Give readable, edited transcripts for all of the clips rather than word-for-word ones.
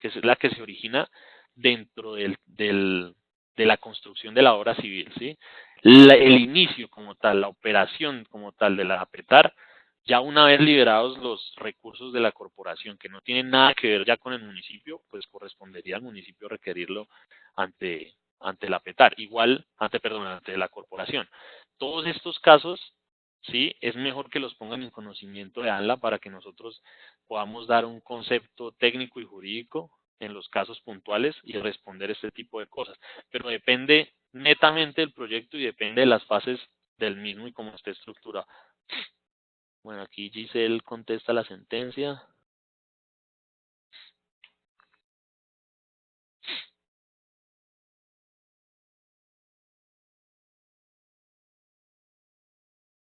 que es la que se origina dentro de la construcción de la obra civil, ¿sí? El inicio como tal, la operación como tal de la APETAR, ya una vez liberados los recursos de la corporación, que no tienen nada que ver ya con el municipio, pues correspondería al municipio requerirlo ante la APETAR, igual, ante la corporación. Todos estos casos, sí, es mejor que los pongan en conocimiento de ANLA para que nosotros podamos dar un concepto técnico y jurídico en los casos puntuales y responder este tipo de cosas. Pero depende netamente del proyecto y depende de las fases del mismo y cómo esté estructurado. Bueno, aquí Giselle contesta la sentencia.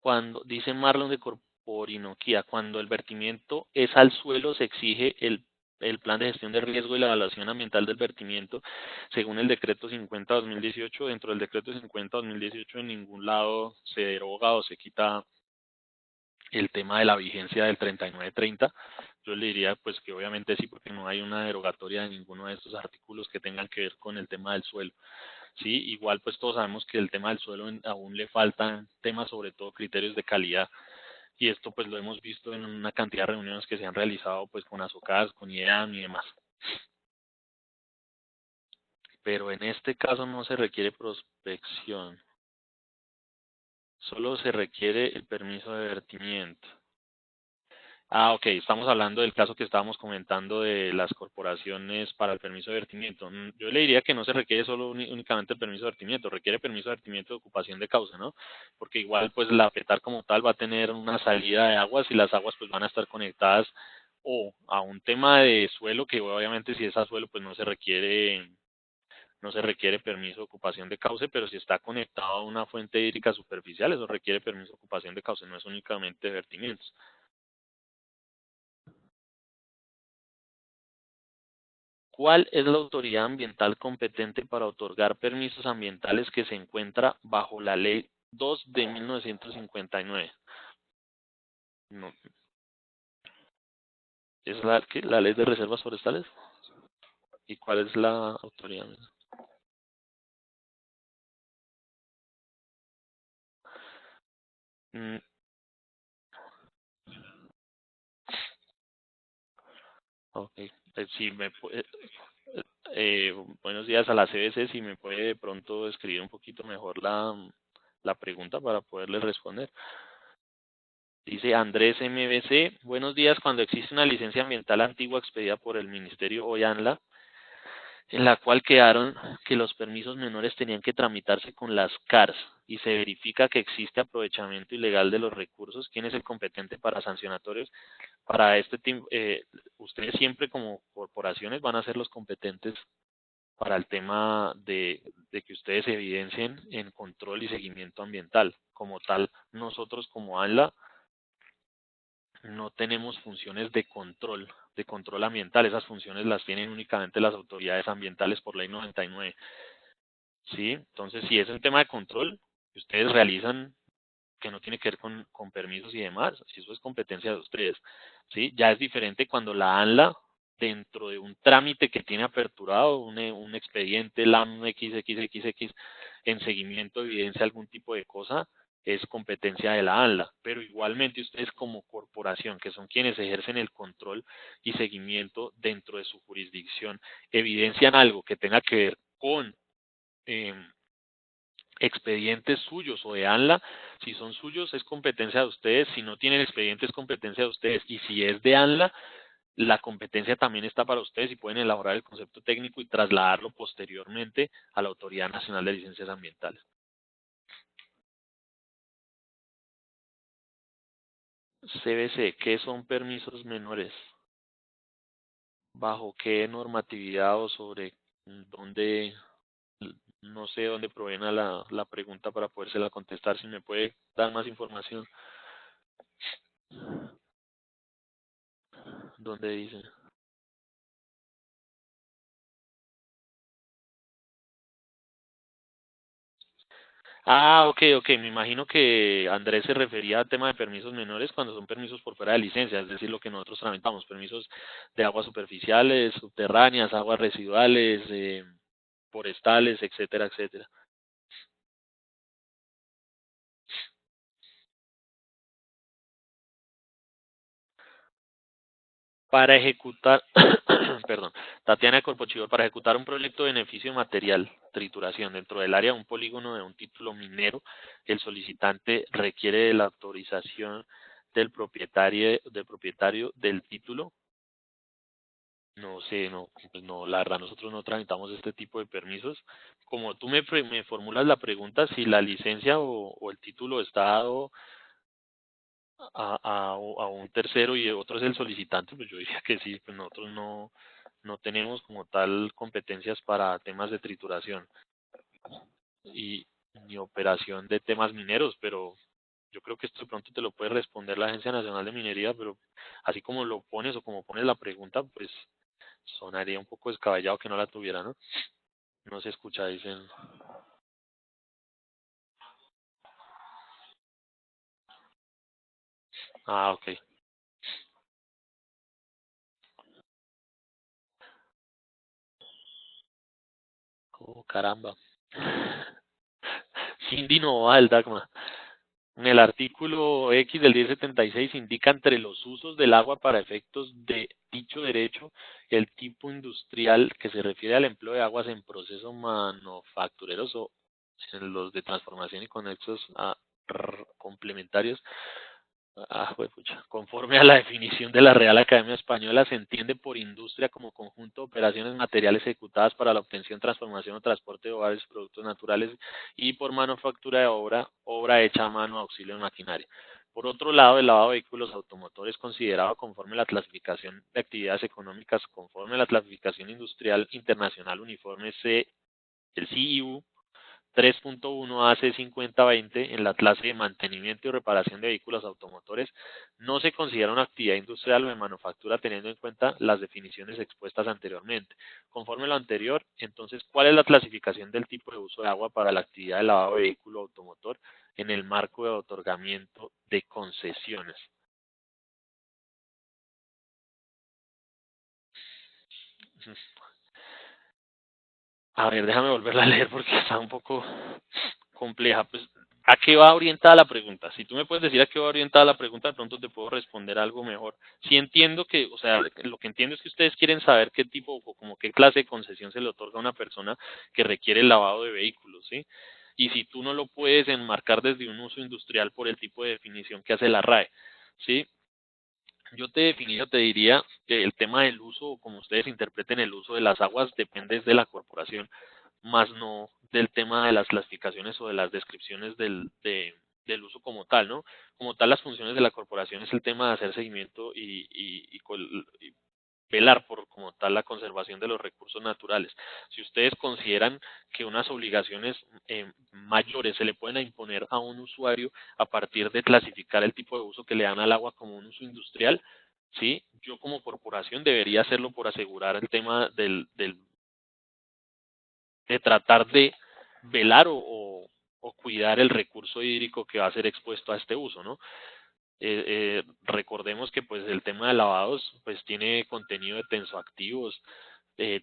Cuando dice Marlon de Corporinoquía, cuando el vertimiento es al suelo, se exige el plan de gestión de riesgo y la evaluación ambiental del vertimiento según el decreto 50-2018. Dentro del decreto 50-2018 en ningún lado se deroga o se quita el tema de la vigencia del 3930. Yo le diría pues que obviamente sí, porque no hay una derogatoria de ninguno de estos artículos que tengan que ver con el tema del suelo. Sí, igual pues todos sabemos que el tema del suelo aún le faltan temas, sobre todo criterios de calidad, y esto pues lo hemos visto en una cantidad de reuniones que se han realizado pues con ASOCAS, con IEAM y demás. Pero en este caso no se requiere prospección, solo se requiere el permiso de vertimiento. Ah, ok, estamos hablando del caso que estábamos comentando de las corporaciones para el permiso de vertimiento. Yo le diría que no se requiere solo únicamente el permiso de vertimiento, requiere permiso de vertimiento de ocupación de cauce, ¿no? Porque igual pues la PETAR como tal va a tener una salida de aguas y las aguas pues van a estar conectadas o a un tema de suelo, que obviamente si es a suelo pues no se requiere permiso de ocupación de cauce, pero si está conectado a una fuente hídrica superficial, eso requiere permiso de ocupación de cauce, no es únicamente de vertimientos. ¿Cuál es la autoridad ambiental competente para otorgar permisos ambientales que se encuentra bajo la Ley 2 de 1959? No, ¿es la Ley de Reservas Forestales? ¿Y cuál es la autoridad? Mm, ok, si me buenos días a la CBC, si me puede de pronto escribir un poquito mejor la pregunta para poderle responder. Dice Andrés MBC, buenos días, cuando existe una licencia ambiental antigua expedida por el Ministerio Oyanla, en la cual quedaron que los permisos menores tenían que tramitarse con las CARS y se verifica que existe aprovechamiento ilegal de los recursos, ¿quién es el competente para sancionatorios? Para este tiempo, ustedes siempre como corporaciones van a ser los competentes para el tema de que ustedes evidencien en control y seguimiento ambiental. Como tal, nosotros como ANLA no tenemos funciones de control ambiental. Esas funciones las tienen únicamente las autoridades ambientales por ley 99. ¿Sí? Entonces, si es un tema de control que ustedes realizan que no tiene que ver con permisos y demás, si eso es competencia de ustedes. ¿Sí? Ya es diferente cuando la ANLA, dentro de un trámite que tiene aperturado, un expediente LAM XXXX en seguimiento evidencia algún tipo de cosa, es competencia de la ANLA, pero igualmente ustedes como corporación, que son quienes ejercen el control y seguimiento dentro de su jurisdicción, evidencian algo que tenga que ver con eh, expedientes suyos o de ANLA, si son suyos es competencia de ustedes, si no tienen expedientes es competencia de ustedes, y si es de ANLA, la competencia también está para ustedes y pueden elaborar el concepto técnico y trasladarlo posteriormente a la Autoridad Nacional de Licencias Ambientales. CBC, ¿qué son permisos menores? ¿Bajo qué normatividad o sobre dónde, no sé dónde proviene la pregunta para podérsela contestar? Si me puede dar más información, ¿dónde dice? ok. Me imagino que Andrés se refería al tema de permisos menores cuando son permisos por fuera de licencia, es decir, lo que nosotros tramitamos, permisos de aguas superficiales, subterráneas, aguas residuales, forestales, etcétera, etcétera. Para ejecutar, perdón, Tatiana Corpochivo, para ejecutar un proyecto de beneficio material, trituración, dentro del área de un polígono de un título minero, el solicitante requiere de la autorización del propietario del título. No sé, no, pues no, la verdad nosotros no tramitamos este tipo de permisos. Como tú me formulas la pregunta si la licencia o el título está dado a un tercero y otro es el solicitante, pues yo diría que sí, pues nosotros no tenemos como tal competencias para temas de trituración y ni operación de temas mineros, pero yo creo que esto de pronto te lo puede responder la Agencia Nacional de Minería, pero así como lo pones o como pones la pregunta, pues sonaría un poco descabellado que no la tuviera, ¿no? No se escucha, dicen. Ah, ok. Oh, caramba. Cindy no va el Dagma. En el artículo X del 1076 indica entre los usos del agua para efectos de dicho derecho el tipo industrial que se refiere al empleo de aguas en procesos manufactureros o en los de transformación y conexos complementarios. Juepucha. Conforme a la definición de la Real Academia Española, se entiende por industria como conjunto de operaciones materiales ejecutadas para la obtención, transformación o transporte de varios productos naturales y por manufactura de obra hecha a mano, auxilio de maquinaria. Por otro lado, el lavado de vehículos automotores considerado conforme a la clasificación de actividades económicas, conforme a la clasificación industrial internacional uniforme C, el CIU 3.1 AC 5020 en la clase de mantenimiento y reparación de vehículos automotores no se considera una actividad industrial o de manufactura teniendo en cuenta las definiciones expuestas anteriormente. Conforme a lo anterior, entonces, ¿cuál es la clasificación del tipo de uso de agua para la actividad de lavado de vehículo automotor en el marco de otorgamiento de concesiones? A ver, déjame volverla a leer porque está un poco compleja. Pues, ¿a qué va orientada la pregunta? Si tú me puedes decir a qué va orientada la pregunta, de pronto te puedo responder algo mejor. Si entiendo que, o sea, lo que entiendo es que ustedes quieren saber qué tipo o como qué clase de concesión se le otorga a una persona que requiere el lavado de vehículos, ¿sí? Y si tú no lo puedes enmarcar desde un uso industrial por el tipo de definición que hace la RAE, ¿sí? Yo te definiría, te diría que el tema del uso, como ustedes interpreten el uso de las aguas, depende de la corporación, más no del tema de las clasificaciones o de las descripciones del uso como tal, ¿no? Como tal, las funciones de la corporación es el tema de hacer seguimiento y velar por como tal la conservación de los recursos naturales. Si ustedes consideran que unas obligaciones mayores se le pueden imponer a un usuario a partir de clasificar el tipo de uso que le dan al agua como un uso industrial, sí, yo como corporación debería hacerlo por asegurar el tema de tratar de velar o cuidar el recurso hídrico que va a ser expuesto a este uso, ¿no? Recordemos que pues el tema de lavados pues tiene contenido de tensoactivos,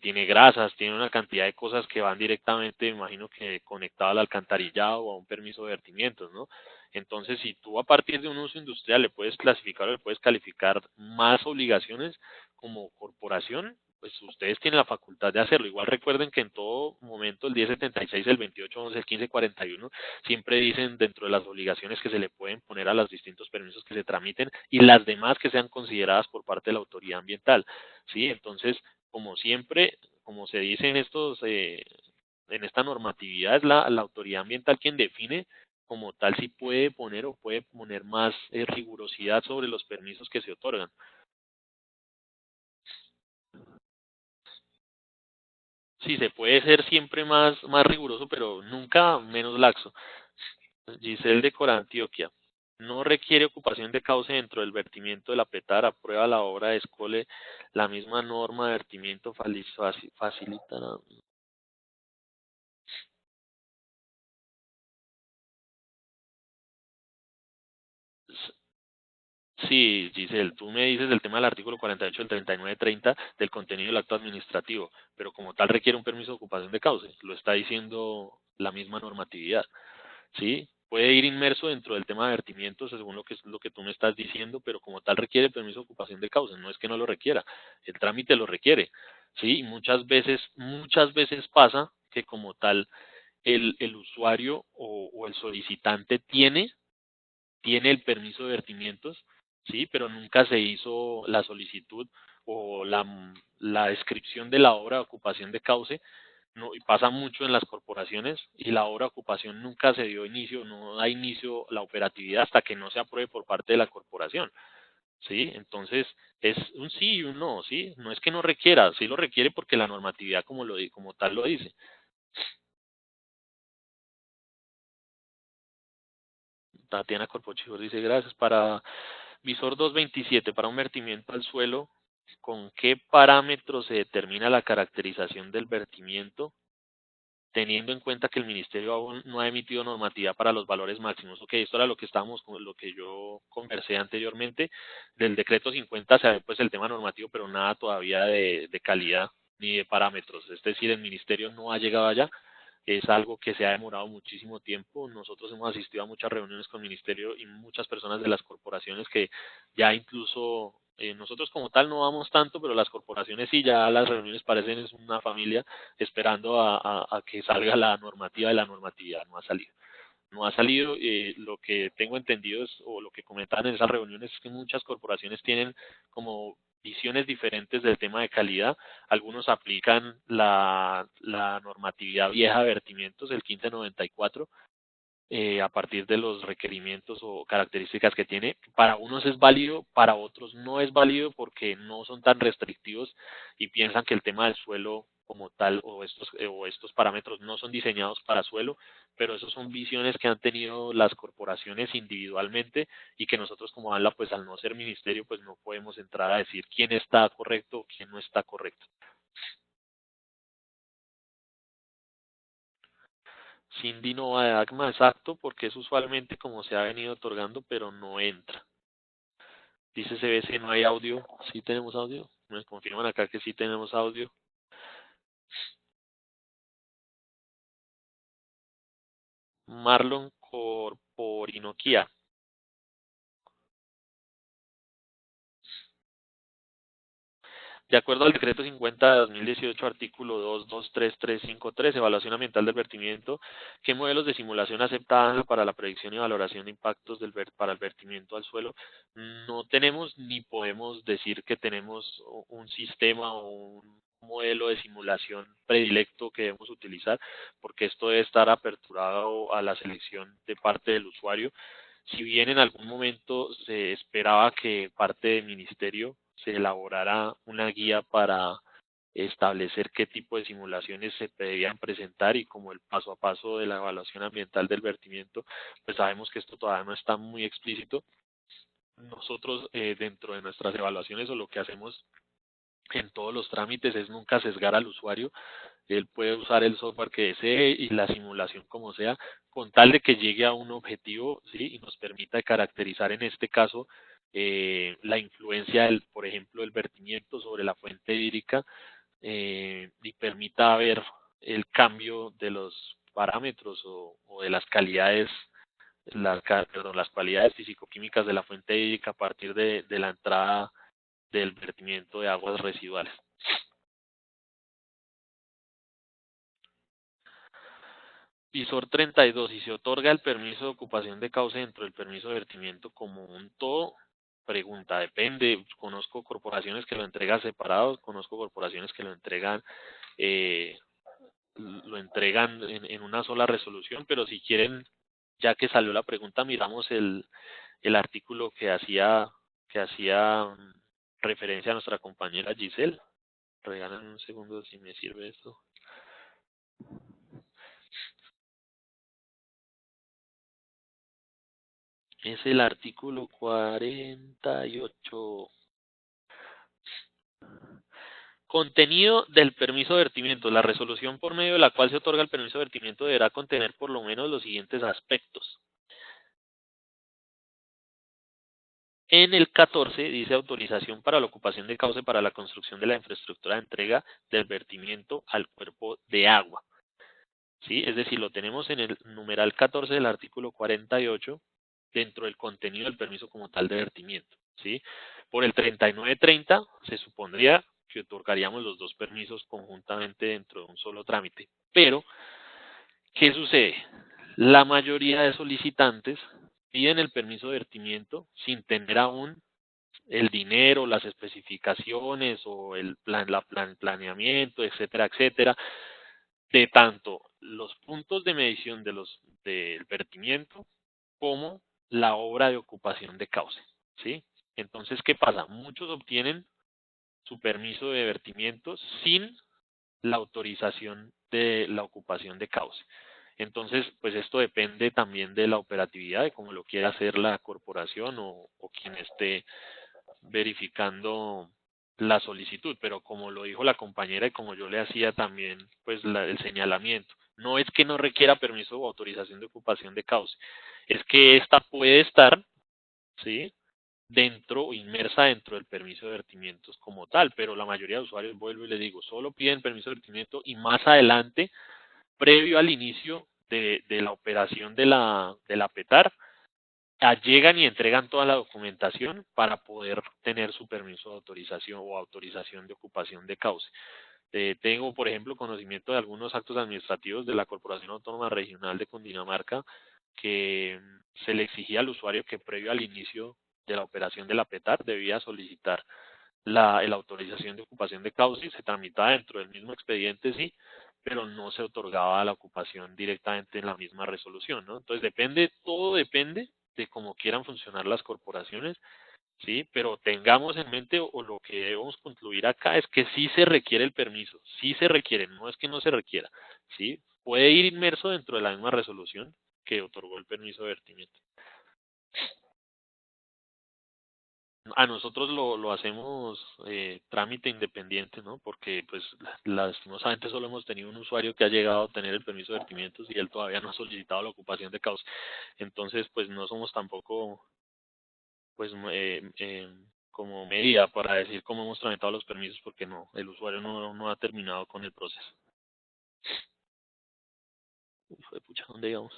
tiene grasas, tiene una cantidad de cosas que van directamente, me imagino que conectado al alcantarillado o a un permiso de vertimientos, ¿no? Entonces, si tú a partir de un uso industrial le puedes clasificar o le puedes calificar más obligaciones como corporación, pues ustedes tienen la facultad de hacerlo. Igual recuerden que en todo momento el 1076, el 2811, el 1541 siempre dicen dentro de las obligaciones que se le pueden poner a los distintos permisos que se tramiten y las demás que sean consideradas por parte de la autoridad ambiental, ¿sí? Entonces, como siempre, como se dice en en esta normatividad, es la autoridad ambiental quien define como tal si puede poner o puede poner más rigurosidad sobre los permisos que se otorgan. Sí, se puede ser siempre más riguroso, pero nunca menos laxo. Giselle de Cora, Antioquia. No requiere ocupación de cauce dentro del vertimiento de la Petara. Aprueba la obra de Escole. La misma norma de vertimiento facilita Sí, Giselle, tú me dices del tema del artículo 48 del 3930 del contenido del acto administrativo, pero como tal requiere un permiso de ocupación de cauce, lo está diciendo la misma normatividad, ¿sí? Puede ir inmerso dentro del tema de vertimientos, según lo que tú me estás diciendo, pero como tal requiere permiso de ocupación de cauce, no es que no lo requiera, el trámite lo requiere, ¿sí? Y muchas veces pasa que como tal el usuario o el solicitante tiene el permiso de vertimientos, sí, pero nunca se hizo la solicitud o la descripción de la obra de ocupación de cauce, no, y pasa mucho en las corporaciones y la obra de ocupación nunca se dio inicio, no da inicio la operatividad hasta que no se apruebe por parte de la corporación, sí, entonces es un sí y un no, sí, no es que no requiera, sí lo requiere porque la normatividad como tal lo dice. Tatiana Corpochivos dice, gracias. Para visor 227, para un vertimiento al suelo, ¿con qué parámetros se determina la caracterización del vertimiento? Teniendo en cuenta que el ministerio aún no ha emitido normativa para los valores máximos. Ok, esto era lo que yo conversé anteriormente. Del decreto 50 se ve pues el tema normativo, pero nada todavía de calidad ni de parámetros. Es decir, el ministerio no ha llegado allá, es algo que se ha demorado muchísimo tiempo. Nosotros hemos asistido a muchas reuniones con el ministerio y muchas personas de las corporaciones que ya incluso nosotros como tal no vamos tanto, pero las corporaciones sí, ya las reuniones parecen es una familia esperando a que salga la normativa de la normatividad, no ha salido. No ha salido, lo que tengo entendido es, o lo que comentaban en esas reuniones es que muchas corporaciones tienen como visiones diferentes del tema de calidad. Algunos aplican la normatividad vieja de vertimientos, el 1594, a partir de los requerimientos o características que tiene. Para unos es válido, para otros no es válido porque no son tan restrictivos y piensan que el tema del suelo como tal o estos parámetros no son diseñados para suelo, pero esos son visiones que han tenido las corporaciones individualmente y que nosotros como ANLA, pues al no ser ministerio, pues no podemos entrar a decir quién está correcto o quién no está correcto. Cindy no va de ACMA, exacto, porque es usualmente como se ha venido otorgando, pero no entra. Dice CBC, no hay audio. Sí tenemos audio. Me confirman acá que sí tenemos audio. Marlon Corporinoquia. De acuerdo al decreto 50 de 2018, artículo 223353, evaluación ambiental del vertimiento, ¿qué modelos de simulación aceptan para la predicción y valoración de impactos para el vertimiento al suelo? No tenemos ni podemos decir que tenemos un sistema o un modelo de simulación predilecto que debemos utilizar, porque esto debe estar aperturado a la selección de parte del usuario. Si bien en algún momento se esperaba que parte del ministerio se elaborara una guía para establecer qué tipo de simulaciones se debían presentar y como el paso a paso de la evaluación ambiental del vertimiento, pues sabemos que esto todavía no está muy explícito. Nosotros dentro de nuestras evaluaciones o lo que hacemos en todos los trámites es nunca sesgar al usuario. Él puede usar el software que desee y la simulación como sea, con tal de que llegue a un objetivo, ¿sí? Y nos permita caracterizar en este caso la influencia por ejemplo, del vertimiento sobre la fuente hídrica, y permita ver el cambio de los parámetros o de las calidades, las cualidades físico-químicas de la fuente hídrica a partir de la entrada del vertimiento de aguas residuales. Visor 32, si se otorga el permiso de ocupación de cauce dentro del permiso de vertimiento como un todo, pregunta, depende. Conozco corporaciones que lo entregan separados, conozco corporaciones que eh, lo entregan en una sola resolución, pero si quieren, ya que salió la pregunta, miramos el artículo que hacía referencia a nuestra compañera Giselle. Regálame un segundo si me sirve esto. Es el artículo 48. Contenido del permiso de vertimiento. La resolución por medio de la cual se otorga el permiso de vertimiento deberá contener por lo menos los siguientes aspectos. En el 14 dice autorización para la ocupación de cauce para la construcción de la infraestructura de entrega del vertimiento al cuerpo de agua. ¿Sí? Es decir, lo tenemos en el numeral 14 del artículo 48 dentro del contenido del permiso como tal de vertimiento. ¿Sí? Por el 3930 se supondría que otorgaríamos los dos permisos conjuntamente dentro de un solo trámite. Pero, ¿qué sucede? La mayoría de solicitantes piden el permiso de vertimiento sin tener aún el dinero, las especificaciones o el planeamiento, etcétera, etcétera, de tanto los puntos de medición del vertimiento como la obra de ocupación de cauce, ¿sí? Entonces, ¿qué pasa? Muchos obtienen su permiso de vertimiento sin la autorización de la ocupación de cauce. Entonces, pues esto depende también de la operatividad, de cómo lo quiera hacer la corporación o quien esté verificando la solicitud, pero como lo dijo la compañera y como yo le hacía también pues el señalamiento, no es que no requiera permiso o autorización de ocupación de cauce, es que esta puede estar, ¿sí? Dentro o inmersa dentro del permiso de vertimientos como tal, pero la mayoría de usuarios, vuelvo y les digo, solo piden permiso de vertimiento y más adelante, previo al inicio de la operación de la PETAR, llegan y entregan toda la documentación para poder tener su permiso de autorización o autorización de ocupación de cauce. Tengo, por ejemplo, conocimiento de algunos actos administrativos de la Corporación Autónoma Regional de Cundinamarca que se le exigía al usuario que previo al inicio de la operación de la PETAR debía solicitar la autorización de ocupación de cauce, se tramitaba dentro del mismo expediente, sí, pero no se otorgaba la ocupación directamente en la misma resolución, ¿no? Entonces depende, todo depende de cómo quieran funcionar las corporaciones, sí, pero tengamos en mente o lo que debemos concluir acá es que sí se requiere el permiso, sí se requiere, no es que no se requiera, sí, puede ir inmerso dentro de la misma resolución que otorgó el permiso de vertimiento. A nosotros lo hacemos trámite independiente, ¿no? Porque pues lastimosamente solo hemos tenido un usuario que ha llegado a tener el permiso de vertimientos y él todavía no ha solicitado la ocupación de causa. Entonces pues no somos tampoco pues como medida para decir cómo hemos tramitado los permisos porque no, el usuario no ha terminado con el proceso. Uf, pucha, ¿dónde íbamos?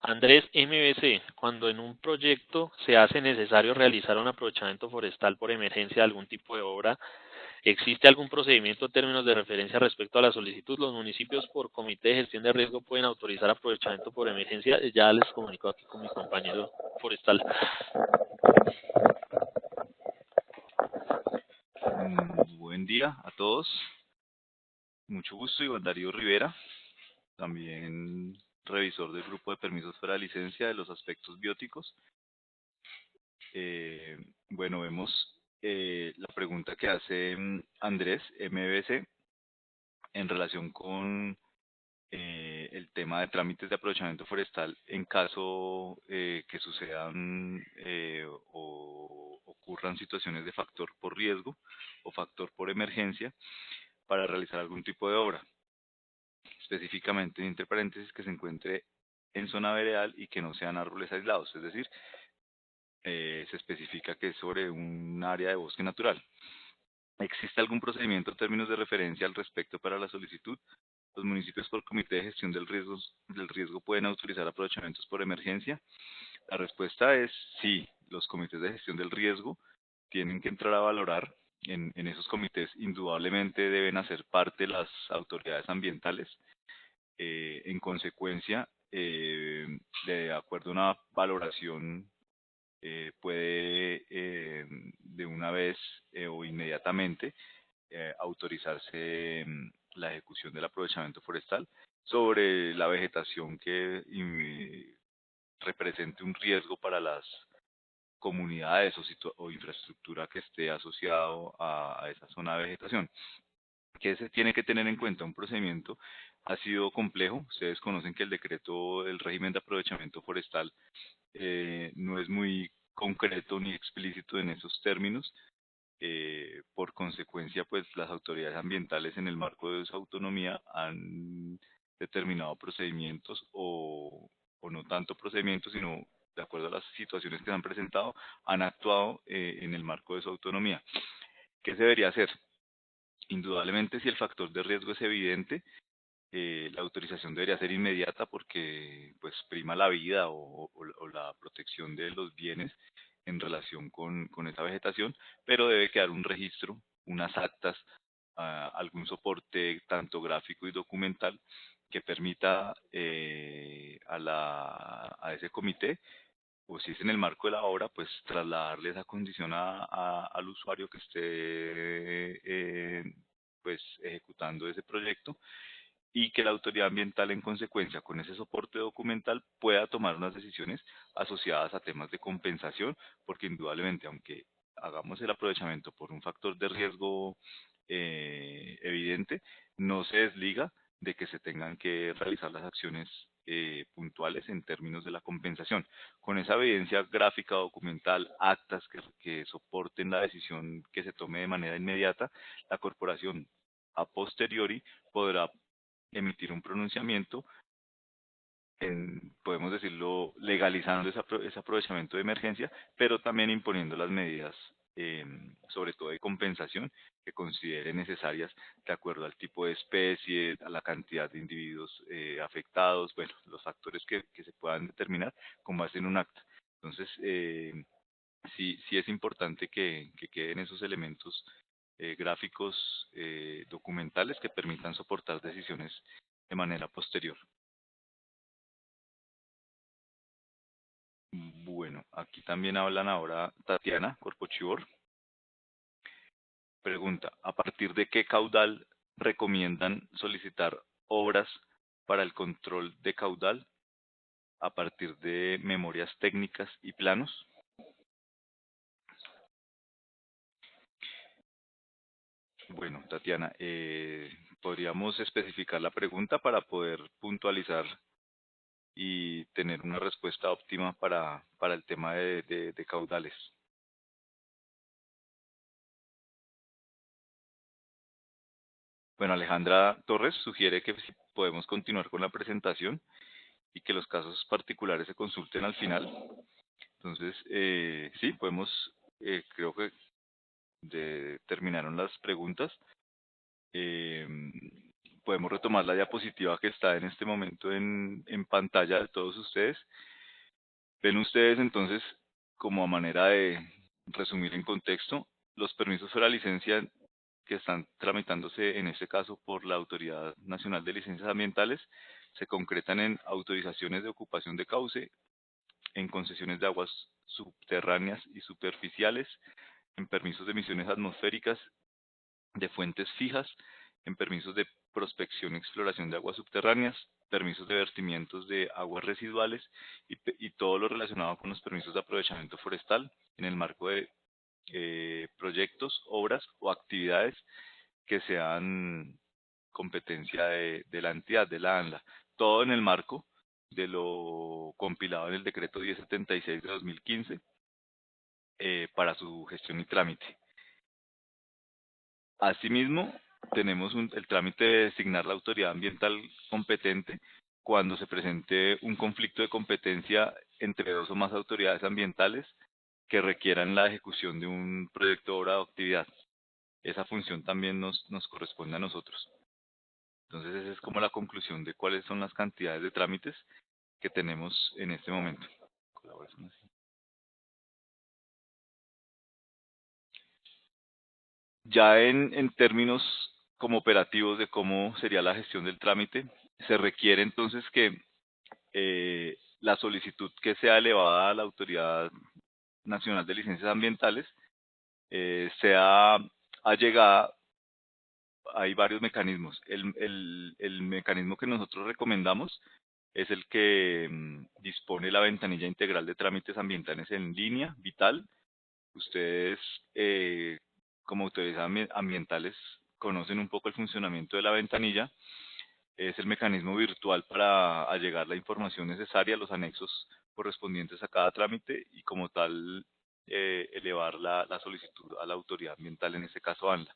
Andrés MBC, cuando en un proyecto se hace necesario realizar un aprovechamiento forestal por emergencia de algún tipo de obra, ¿existe algún procedimiento en términos de referencia respecto a la solicitud? Los municipios por comité de gestión de riesgo pueden autorizar aprovechamiento por emergencia. Ya les comunico aquí con mi compañero forestal. Buen día a todos. Mucho gusto, Iván Darío Rivera, también revisor del grupo de permisos para licencia de los aspectos bióticos. Bueno, vemos la pregunta que hace Andrés MBC en relación con el tema de trámites de aprovechamiento forestal en caso que sucedan o ocurran situaciones de factor por riesgo o factor por emergencia para realizar algún tipo de obra, específicamente entre paréntesis que se encuentre en zona veredal y que no sean árboles aislados, es decir, se especifica que es sobre un área de bosque natural. ¿Existe algún procedimiento en términos de referencia al respecto para la solicitud? Los municipios por comité de gestión del riesgo pueden autorizar aprovechamientos por emergencia. La respuesta es sí, los comités de gestión del riesgo tienen que entrar a valorar. En esos comités indudablemente deben hacer parte las autoridades ambientales. En consecuencia, de acuerdo a una valoración, puede de una vez o inmediatamente autorizarse la ejecución del aprovechamiento forestal sobre la vegetación que represente un riesgo para las comunidades o infraestructura que esté asociado a esa zona de vegetación. ¿Qué se tiene que tener en cuenta? Un procedimiento ha sido complejo. Ustedes conocen que el decreto del régimen de aprovechamiento forestal no es muy concreto ni explícito en esos términos. Por consecuencia, pues las autoridades ambientales en el marco de su autonomía han determinado procedimientos o no tanto procedimientos, sino de acuerdo a las situaciones que se han presentado, han actuado en el marco de su autonomía. ¿Qué se debería hacer? Indudablemente, si el factor de riesgo es evidente, la autorización debería ser inmediata porque pues prima la vida o la protección de los bienes en relación con esa vegetación, pero debe quedar un registro, unas actas, algún soporte tanto gráfico y documental que permita a ese comité, o si es en el marco de la obra, pues trasladarle esa condición al usuario que esté pues ejecutando ese proyecto, y que la autoridad ambiental, en consecuencia, con ese soporte documental, pueda tomar unas decisiones asociadas a temas de compensación, porque indudablemente, aunque hagamos el aprovechamiento por un factor de riesgo evidente, no se desliga de que se tengan que realizar las acciones puntuales en términos de la compensación. Con esa evidencia gráfica, documental, actas que soporten la decisión que se tome de manera inmediata, la corporación a posteriori podrá emitir un pronunciamiento, podemos decirlo, legalizando ese aprovechamiento de emergencia, pero también imponiendo las medidas, sobre todo de compensación, que considere necesarias de acuerdo al tipo de especie, a la cantidad de individuos afectados, bueno, los factores que se puedan determinar con base en un acta. Entonces, sí es importante que queden esos elementos gráficos, documentales que permitan soportar decisiones de manera posterior. Bueno, aquí también hablan ahora Tatiana Corpochivor. Pregunta, ¿a partir de qué caudal recomiendan solicitar obras para el control de caudal? ¿A partir de memorias técnicas y planos? Bueno, Tatiana, podríamos especificar la pregunta para poder puntualizar y tener una respuesta óptima para el tema de caudales. Bueno, Alejandra Torres sugiere que si podemos continuar con la presentación y que los casos particulares se consulten al final. Entonces, sí, podemos, creo que terminaron las preguntas. Eh, Podemos retomar la diapositiva que está en este momento en pantalla de todos ustedes. Ven ustedes entonces, como a manera de resumir en contexto, los permisos para licencia que están tramitándose en este caso por la Autoridad Nacional de Licencias Ambientales se concretan en autorizaciones de ocupación de cauce, en concesiones de aguas subterráneas y superficiales, en permisos de emisiones atmosféricas de fuentes fijas, en permisos de prospección y exploración de aguas subterráneas, permisos de vertimientos de aguas residuales y todo lo relacionado con los permisos de aprovechamiento forestal en el marco de proyectos, obras o actividades que sean competencia de la entidad, de la ANLA. Todo en el marco de lo compilado en el decreto 1076 de 2015 para su gestión y trámite. Asimismo, tenemos el trámite de designar la autoridad ambiental competente cuando se presente un conflicto de competencia entre dos o más autoridades ambientales que requieran la ejecución de un proyecto, obra o actividad. Esa función también nos corresponde a nosotros. Entonces, esa es como la conclusión de cuáles son las cantidades de trámites que tenemos en este momento. Ya en términos como operativos de cómo sería la gestión del trámite, se requiere entonces que la solicitud que sea elevada a la Autoridad Nacional de Licencias Ambientales sea allegada. Hay varios mecanismos. El mecanismo que nosotros recomendamos es el que dispone la ventanilla integral de trámites ambientales en línea, Vital. Ustedes, como autoridades ambientales, conocen un poco el funcionamiento de la ventanilla. Es el mecanismo virtual para allegar la información necesaria, los anexos correspondientes a cada trámite y como tal elevar la solicitud a la autoridad ambiental, en este caso ANLA.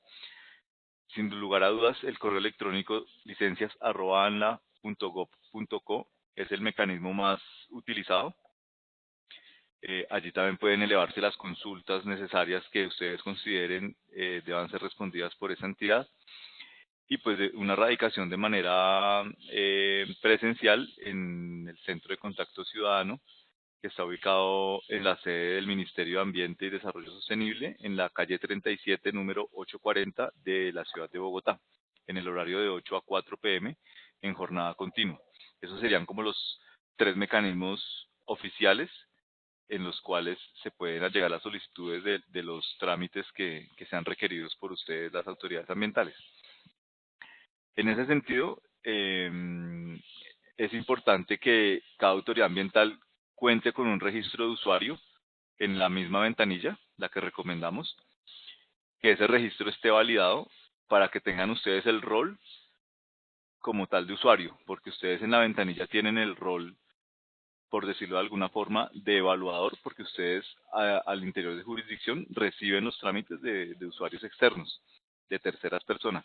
Sin lugar a dudas, el correo electrónico licencias@anla www.gov.co es el mecanismo más utilizado. Allí también pueden elevarse las consultas necesarias que ustedes consideren deban ser respondidas por esa entidad. Y pues una radicación de manera presencial en el Centro de Contacto Ciudadano, que está ubicado en la sede del Ministerio de Ambiente y Desarrollo Sostenible, en la calle 37, número 840 de la ciudad de Bogotá, en el horario de 8 a 4 p.m. en jornada continua. Esos serían como los tres mecanismos oficiales en los cuales se pueden llegar las solicitudes de los trámites que sean requeridos por ustedes, las autoridades ambientales. En ese sentido, es importante que cada autoridad ambiental cuente con un registro de usuario en la misma ventanilla, la que recomendamos, que ese registro esté validado para que tengan ustedes el rol como tal de usuario, porque ustedes en la ventanilla tienen el rol, por decirlo de alguna forma, de evaluador, porque ustedes al interior de jurisdicción reciben los trámites de usuarios externos, de terceras personas.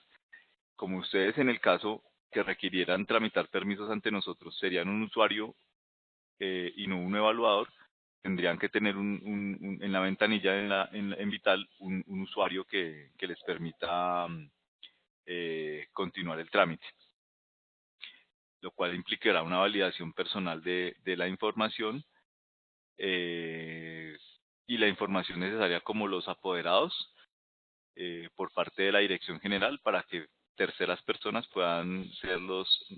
Como ustedes en el caso que requirieran tramitar permisos ante nosotros serían un usuario y no un evaluador, tendrían que tener en la ventanilla en Vital un usuario que les permita continuar el trámite, lo cual implicará una validación personal de la información eh, y la información necesaria como los apoderados por parte de la Dirección General para que terceras personas puedan ser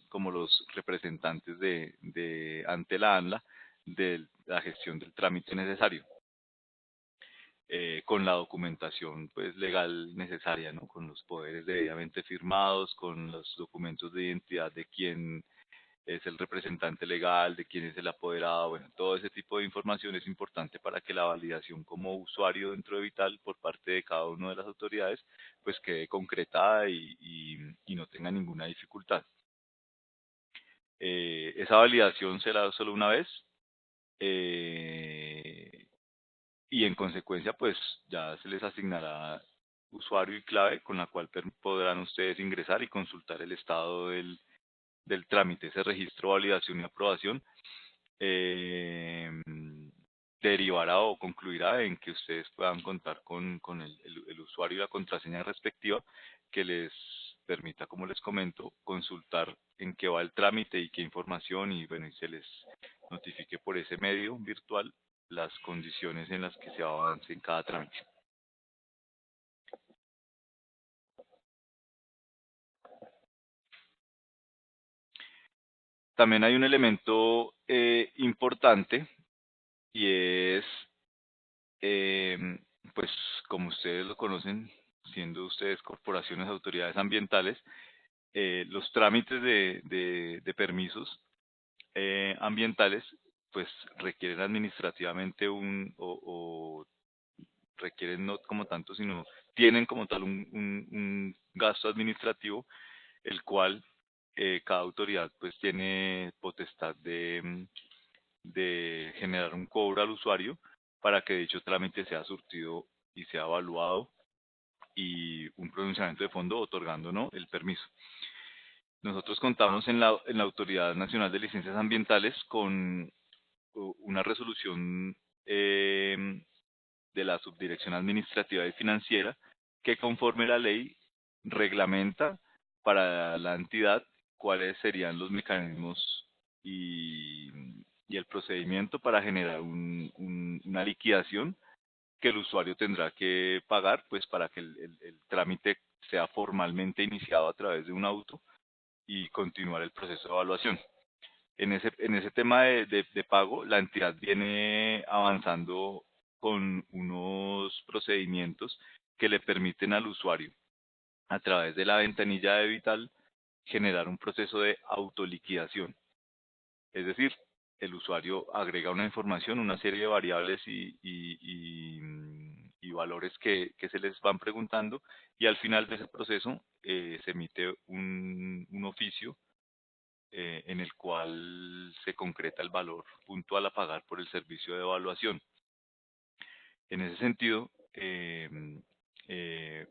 como los representantes ante la ANLA de la gestión del trámite necesario, con la documentación pues legal necesaria, ¿no? Con los poderes debidamente firmados, con los documentos de identidad de quien es el representante legal, de quién es el apoderado, bueno, todo ese tipo de información es importante para que la validación como usuario dentro de Vital por parte de cada una de las autoridades pues quede concretada y no tenga ninguna dificultad. Esa validación será solo una vez y en consecuencia pues ya se les asignará usuario y clave con la cual podrán ustedes ingresar y consultar el estado del trámite, ese registro, validación y aprobación eh, derivará o concluirá en que ustedes puedan contar con el usuario y la contraseña respectiva que les permita, como les comento, consultar en qué va el trámite y qué información y bueno, y se les notifique por ese medio virtual las condiciones en las que se avance en cada trámite. También hay un elemento importante y es Eh, pues como ustedes lo conocen, siendo ustedes corporaciones, autoridades ambientales, los trámites de permisos ambientales pues requieren administrativamente o requieren no como tanto, sino tienen como tal un gasto administrativo, el cual cada autoridad pues tiene potestad de generar un cobro al usuario para que dicho trámite sea surtido y sea evaluado y un pronunciamiento de fondo otorgando, ¿no?, el permiso. Nosotros contamos en la Autoridad Nacional de Licencias Ambientales con una resolución de la Subdirección Administrativa y Financiera que conforme la ley reglamenta para la entidad cuáles serían los mecanismos y el procedimiento para generar una liquidación que el usuario tendrá que pagar pues para que el trámite sea formalmente iniciado a través de un auto y continuar el proceso de evaluación. En ese tema de pago, la entidad viene avanzando con unos procedimientos que le permiten al usuario, a través de la ventanilla de Vital, generar un proceso de autoliquidación. Es decir, el usuario agrega una información, una serie de variables y valores que se les van preguntando y al final de ese proceso se emite un oficio en el cual se concreta el valor puntual a pagar por el servicio de evaluación. En ese sentido,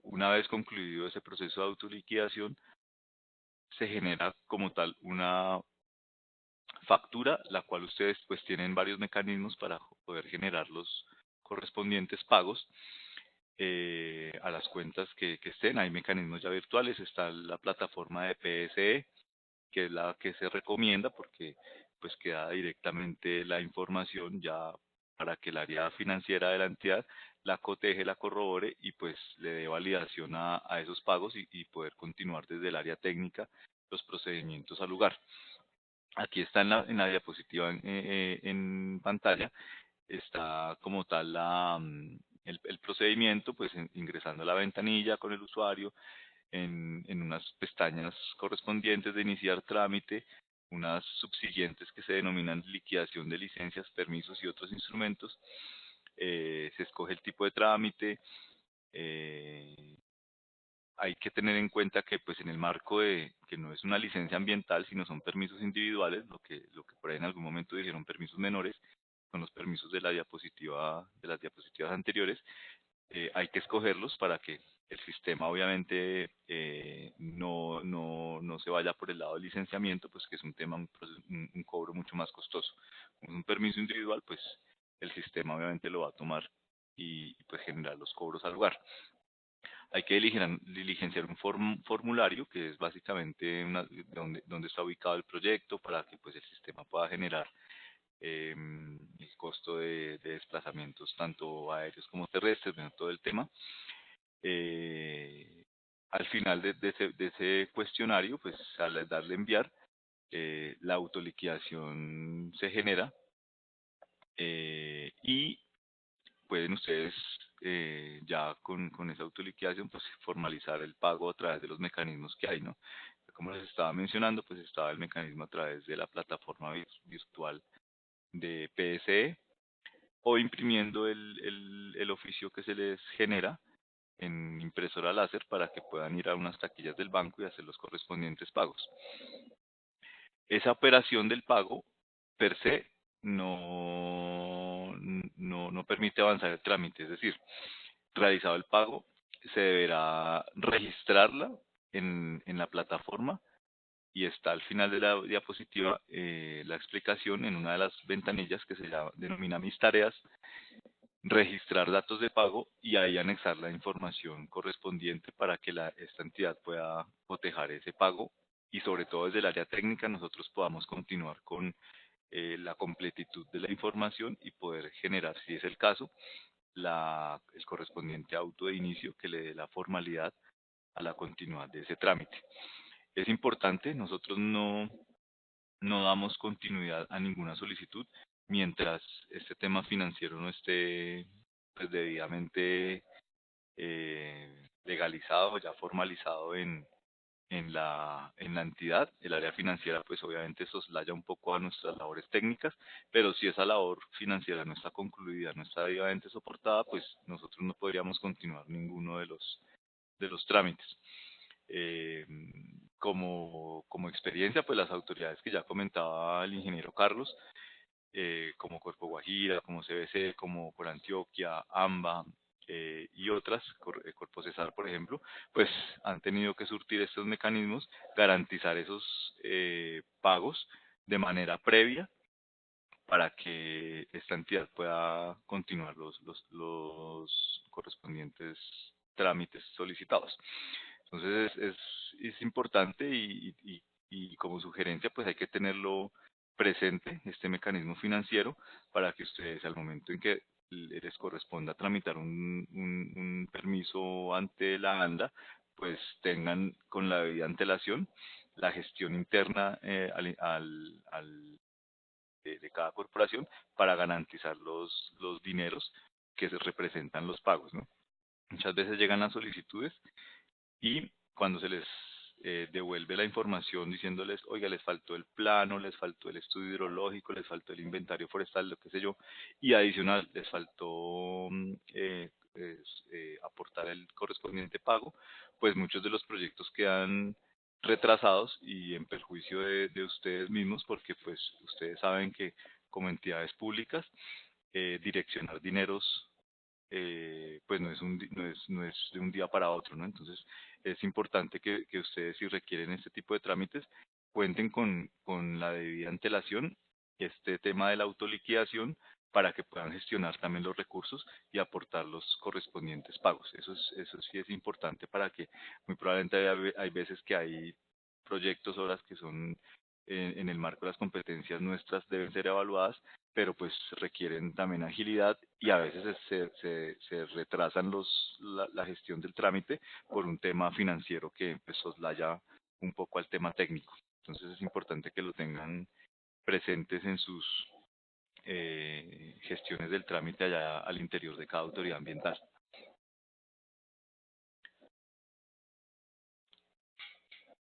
una vez concluido ese proceso de autoliquidación, se genera como tal una factura, la cual ustedes pues tienen varios mecanismos para poder generar los correspondientes pagos a las cuentas que estén. Hay mecanismos ya virtuales, está la plataforma de PSE, que es la que se recomienda porque pues queda directamente la información ya para que el área financiera de la entidad la coteje, la corrobore y pues le dé validación a esos pagos y poder continuar desde el área técnica los procedimientos al lugar. Aquí está en la diapositiva en pantalla, está como tal el procedimiento, pues ingresando a la ventanilla con el usuario, en unas pestañas correspondientes de iniciar trámite, unas subsiguientes que se denominan liquidación de licencias, permisos y otros instrumentos. Se escoge el tipo de trámite. eh, Hay que tener en cuenta que pues en el marco de que no es una licencia ambiental, sino son permisos individuales, lo que por ahí en algún momento dijeron permisos menores, son los permisos de la diapositiva, de las diapositivas anteriores. Hay que escogerlos para que el sistema obviamente no se vaya por el lado del licenciamiento, pues que es un tema, un cobro mucho más costoso. Como es un permiso individual, pues el sistema obviamente lo va a tomar y pues generar los cobros al lugar. Hay que diligenciar un formulario que es básicamente donde está ubicado el proyecto para que pues el sistema pueda generar el costo de desplazamientos tanto aéreos como terrestres, bueno, todo el tema. Eh, Al final de ese cuestionario, pues al darle enviar, la autoliquidación se genera y pueden ustedes ya con esa autoliquidación pues formalizar el pago a través de los mecanismos que hay, ¿no? Como les estaba mencionando, pues estaba el mecanismo a través de la plataforma virtual de PSE o imprimiendo el oficio que se les genera en impresora láser para que puedan ir a unas taquillas del banco y hacer los correspondientes pagos. Esa operación del pago per se no permite avanzar el trámite, es decir, realizado el pago, se deberá registrarla en la plataforma y está al final de la diapositiva la explicación en una de las ventanillas que denomina Mis tareas, registrar datos de pago y ahí anexar la información correspondiente para que esta entidad pueda cotejar ese pago y sobre todo desde el área técnica nosotros podamos continuar con la completitud de la información y poder generar, si es el caso, el correspondiente auto de inicio que le dé la formalidad a la continuidad de ese trámite. Es importante, nosotros no damos continuidad a ninguna solicitud mientras este tema financiero no esté pues, debidamente legalizado, ya formalizado en la entidad. El área financiera pues obviamente soslaya un poco a nuestras labores técnicas, pero si esa labor financiera no está concluida, no está debidamente soportada, pues nosotros no podríamos continuar ninguno de los trámites. Eh, como experiencia, pues las autoridades que ya comentaba el ingeniero Carlos, como Cuerpo Guajira, como CBC, como Corantioquia, AMBA y otras, Cuerpo Cesar, por ejemplo, pues han tenido que surtir estos mecanismos, garantizar esos pagos de manera previa para que esta entidad pueda continuar los correspondientes trámites solicitados. Entonces es importante y como sugerencia pues hay que tenerlo presente, este mecanismo financiero, para que ustedes al momento en que les corresponda tramitar un permiso ante la ANDA, pues tengan con la debida antelación la gestión interna de cada corporación para garantizar los dineros que se representan los pagos, ¿no? Muchas veces llegan las solicitudes y cuando se les devuelve la información diciéndoles, oiga, les faltó el plano, les faltó el estudio hidrológico, les faltó el inventario forestal, lo que sé yo, y adicional les faltó aportar el correspondiente pago, pues muchos de los proyectos quedan retrasados y en perjuicio de ustedes mismos, porque pues ustedes saben que como entidades públicas, direccionar dineros pues no es de un día para otro, ¿no? Entonces es importante que ustedes, si requieren este tipo de trámites, cuenten con la debida antelación, este tema de la autoliquidación, para que puedan gestionar también los recursos y aportar los correspondientes pagos. Eso sí es importante para que muy probablemente hay veces que hay proyectos, horas que son en el marco de las competencias nuestras deben ser evaluadas, pero pues requieren también agilidad y a veces se retrasan la gestión del trámite por un tema financiero que pues soslaya un poco al tema técnico. Entonces es importante que lo tengan presentes en sus gestiones del trámite allá al interior de cada autoridad ambiental.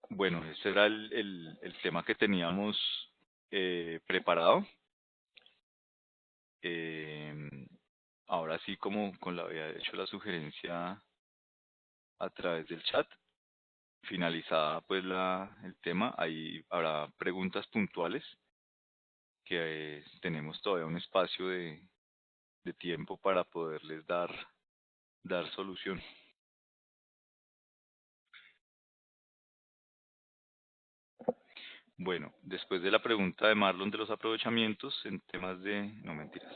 Bueno, ese era el tema que teníamos preparado. Eh, Ahora sí, como le había hecho la sugerencia a través del chat, finalizada pues el tema, ahí habrá preguntas puntuales que tenemos todavía un espacio de tiempo para poderles dar solución. Bueno, después de la pregunta de Marlon de los aprovechamientos en temas de... No, mentiras.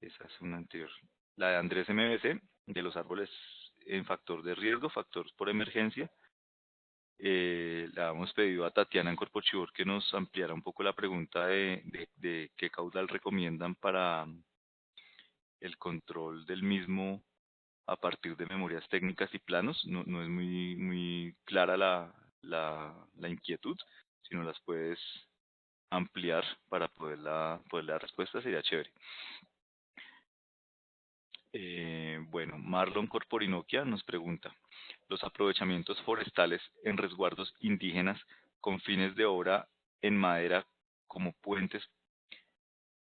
Esa es una anterior. La de Andrés MBC, de los árboles en factor de riesgo, factor por emergencia. Le habíamos pedido a Tatiana en Corpochibor que nos ampliara un poco la pregunta de qué caudal recomiendan para el control del mismo a partir de memorias técnicas y planos. No es muy clara la inquietud. Si no las puedes ampliar para poder dar respuesta, sería chévere. Bueno, Marlon Corporinoquia nos pregunta, ¿los aprovechamientos forestales en resguardos indígenas con fines de obra en madera como puentes,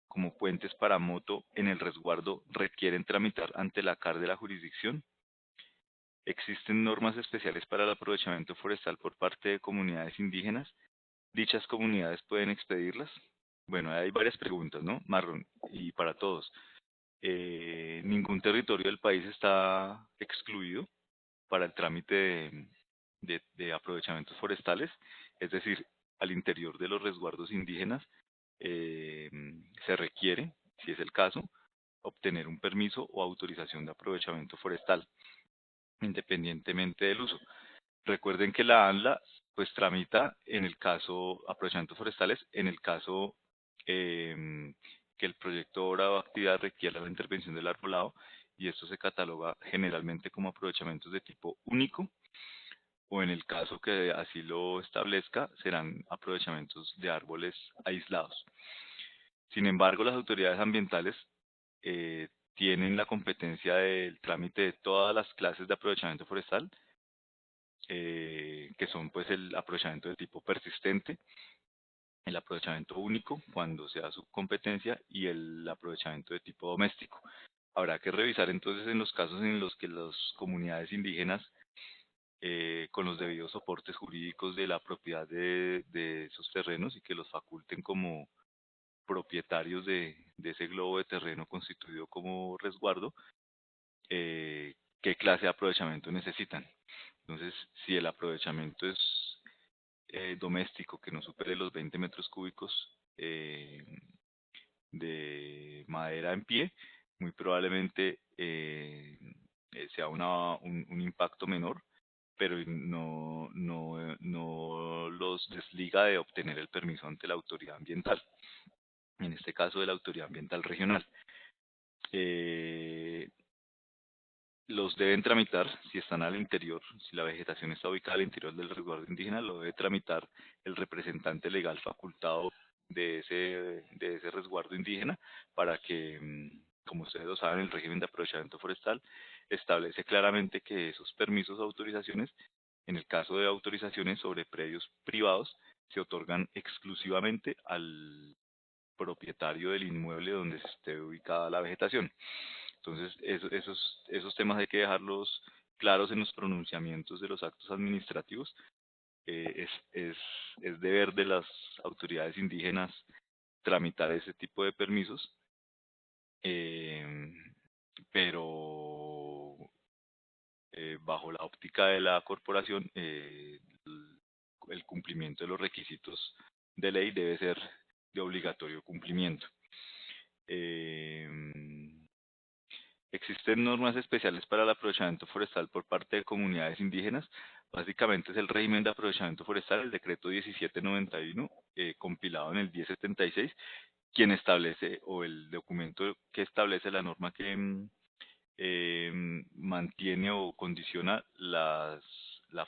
como puentes para moto en el resguardo requieren tramitar ante la CAR de la jurisdicción? ¿Existen normas especiales para el aprovechamiento forestal por parte de comunidades indígenas? ¿Dichas comunidades pueden expedirlas? Bueno, hay varias preguntas, ¿no, Marlon? Y para todos. Ningún territorio del país está excluido para el trámite de aprovechamientos forestales, es decir, al interior de los resguardos indígenas eh, se requiere, si es el caso, obtener un permiso o autorización de aprovechamiento forestal, independientemente del uso. Recuerden que la ANLA pues tramita en el caso aprovechamientos forestales, en el caso que el proyecto obra o actividad requiera la intervención del arbolado, y esto se cataloga generalmente como aprovechamientos de tipo único, o en el caso que así lo establezca serán aprovechamientos de árboles aislados. Sin embargo, las autoridades ambientales tienen la competencia del trámite de todas las clases de aprovechamiento forestal, que son pues el aprovechamiento de tipo persistente, el aprovechamiento único cuando sea su competencia y el aprovechamiento de tipo doméstico. Habrá que revisar entonces en los casos en los que las comunidades indígenas con los debidos soportes jurídicos de la propiedad de esos terrenos y que los faculten como propietarios de ese globo de terreno constituido como resguardo, qué clase de aprovechamiento necesitan. Entonces, si el aprovechamiento es doméstico que no supere los 20 metros cúbicos de madera en pie, muy probablemente sea un impacto menor, pero no los desliga de obtener el permiso ante la autoridad ambiental, en este caso de la autoridad ambiental regional. Eh, los deben tramitar si están al interior, si la vegetación está ubicada al interior del resguardo indígena, lo debe tramitar el representante legal facultado de ese resguardo indígena para que, como ustedes lo saben, el régimen de aprovechamiento forestal establece claramente que esos permisos o autorizaciones, en el caso de autorizaciones sobre predios privados, se otorgan exclusivamente al propietario del inmueble donde esté ubicada la vegetación. Entonces, esos temas hay que dejarlos claros en los pronunciamientos de los actos administrativos. Es deber de las autoridades indígenas tramitar ese tipo de permisos, eh, pero bajo la óptica de la corporación, el cumplimiento de los requisitos de ley debe ser de obligatorio cumplimiento. Existen normas especiales para el aprovechamiento forestal por parte de comunidades indígenas. Básicamente es el régimen de aprovechamiento forestal, el decreto 1791, compilado en el 1076, quien establece, o el documento que establece la norma que mantiene o condiciona la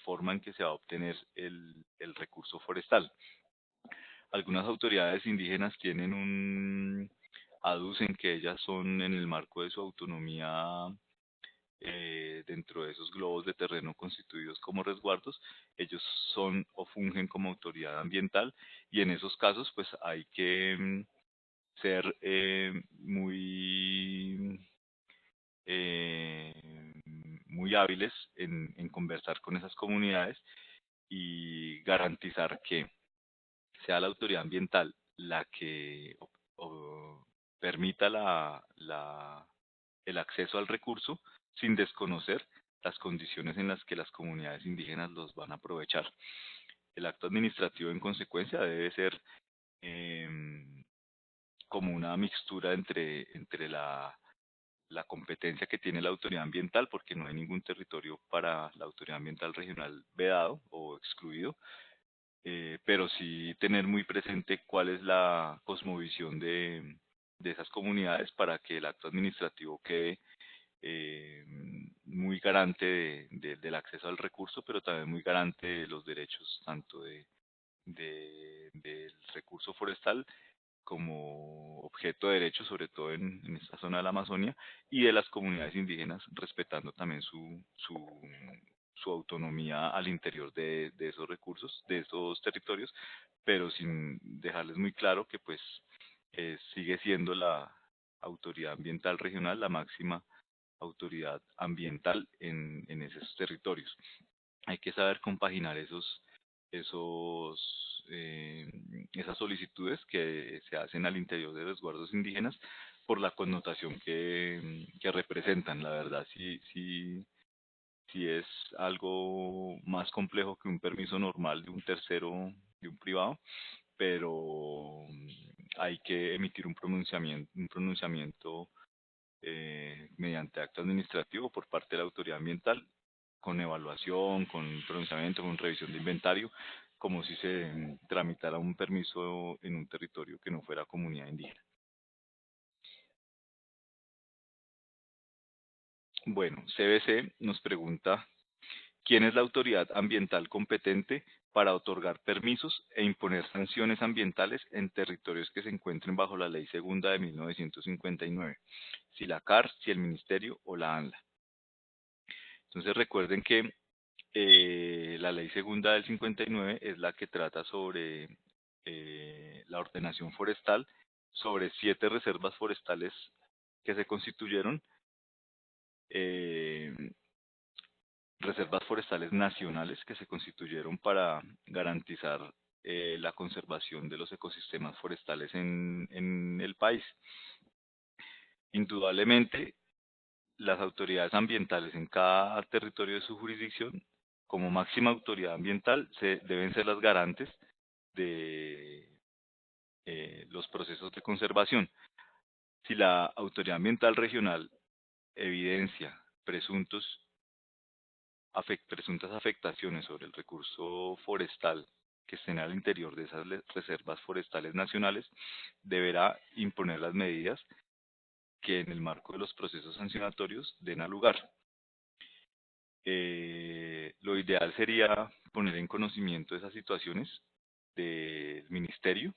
forma en que se va a obtener el recurso forestal. Algunas autoridades indígenas aducen que ellas son, en el marco de su autonomía, dentro de esos globos de terreno constituidos como resguardos, ellos son o fungen como autoridad ambiental, y en esos casos pues hay que ser eh, muy hábiles en conversar con esas comunidades y garantizar que sea la autoridad ambiental la que permita el acceso al recurso sin desconocer las condiciones en las que las comunidades indígenas los van a aprovechar. El acto administrativo, en consecuencia, debe ser como una mixtura entre la competencia que tiene la autoridad ambiental, porque no hay ningún territorio para la autoridad ambiental regional vedado o excluido, pero sí tener muy presente cuál es la cosmovisión de esas comunidades para que el acto administrativo quede eh, muy garante del acceso al recurso, pero también muy garante de los derechos tanto del recurso forestal como objeto de derecho, sobre todo en esta zona de la Amazonia, y de las comunidades indígenas, respetando también su autonomía al interior de esos recursos, de esos territorios, pero sin dejarles muy claro que pues sigue siendo la autoridad ambiental regional la máxima autoridad ambiental en esos territorios. Hay que saber compaginar esas solicitudes que se hacen al interior de resguardos indígenas por la connotación que representan. La verdad, sí es algo más complejo que un permiso normal de un tercero, de un privado, pero hay que emitir un pronunciamiento mediante acto administrativo por parte de la autoridad ambiental, con evaluación, con pronunciamiento, con revisión de inventario, como si se tramitara un permiso en un territorio que no fuera comunidad indígena. Bueno, CBC nos pregunta: ¿quién es la autoridad ambiental competente para otorgar permisos e imponer sanciones ambientales en territorios que se encuentren bajo la Ley Segunda de 1959? Si la CAR, si el Ministerio o la ANLA. Entonces recuerden que la Ley Segunda del 59 es la que trata sobre la ordenación forestal, sobre 7 reservas forestales que se constituyeron, eh, reservas forestales nacionales que se constituyeron para garantizar la conservación de los ecosistemas forestales en el país. Indudablemente, las autoridades ambientales en cada territorio de su jurisdicción, como máxima autoridad ambiental, deben ser las garantes de los procesos de conservación. Si la autoridad ambiental regional evidencia presuntas afectaciones sobre el recurso forestal que estén al interior de esas reservas forestales nacionales, deberá imponer las medidas que en el marco de los procesos sancionatorios den a lugar. Lo ideal sería poner en conocimiento de esas situaciones del ministerio,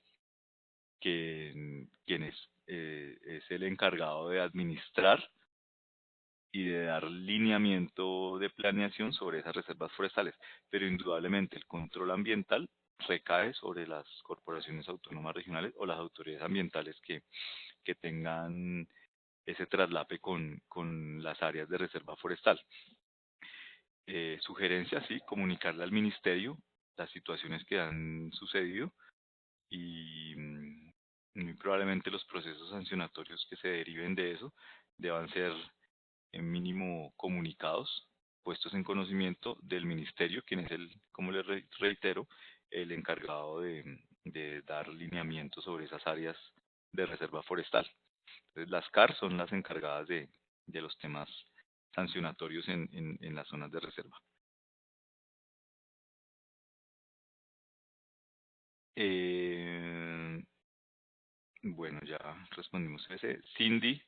quien es el encargado de administrar y de dar lineamiento de planeación sobre esas reservas forestales, pero indudablemente el control ambiental recae sobre las corporaciones autónomas regionales o las autoridades ambientales que tengan ese traslape con las áreas de reserva forestal. Sugerencia, sí, comunicarle al ministerio las situaciones que han sucedido y muy probablemente los procesos sancionatorios que se deriven de eso deban ser mínimo comunicados, puestos en conocimiento del ministerio, quien es como les reitero, el encargado de dar lineamientos sobre esas áreas de reserva forestal. Entonces, las CAR son las encargadas de los temas sancionatorios en las zonas de reserva. Bueno, ya respondimos ese. Cindy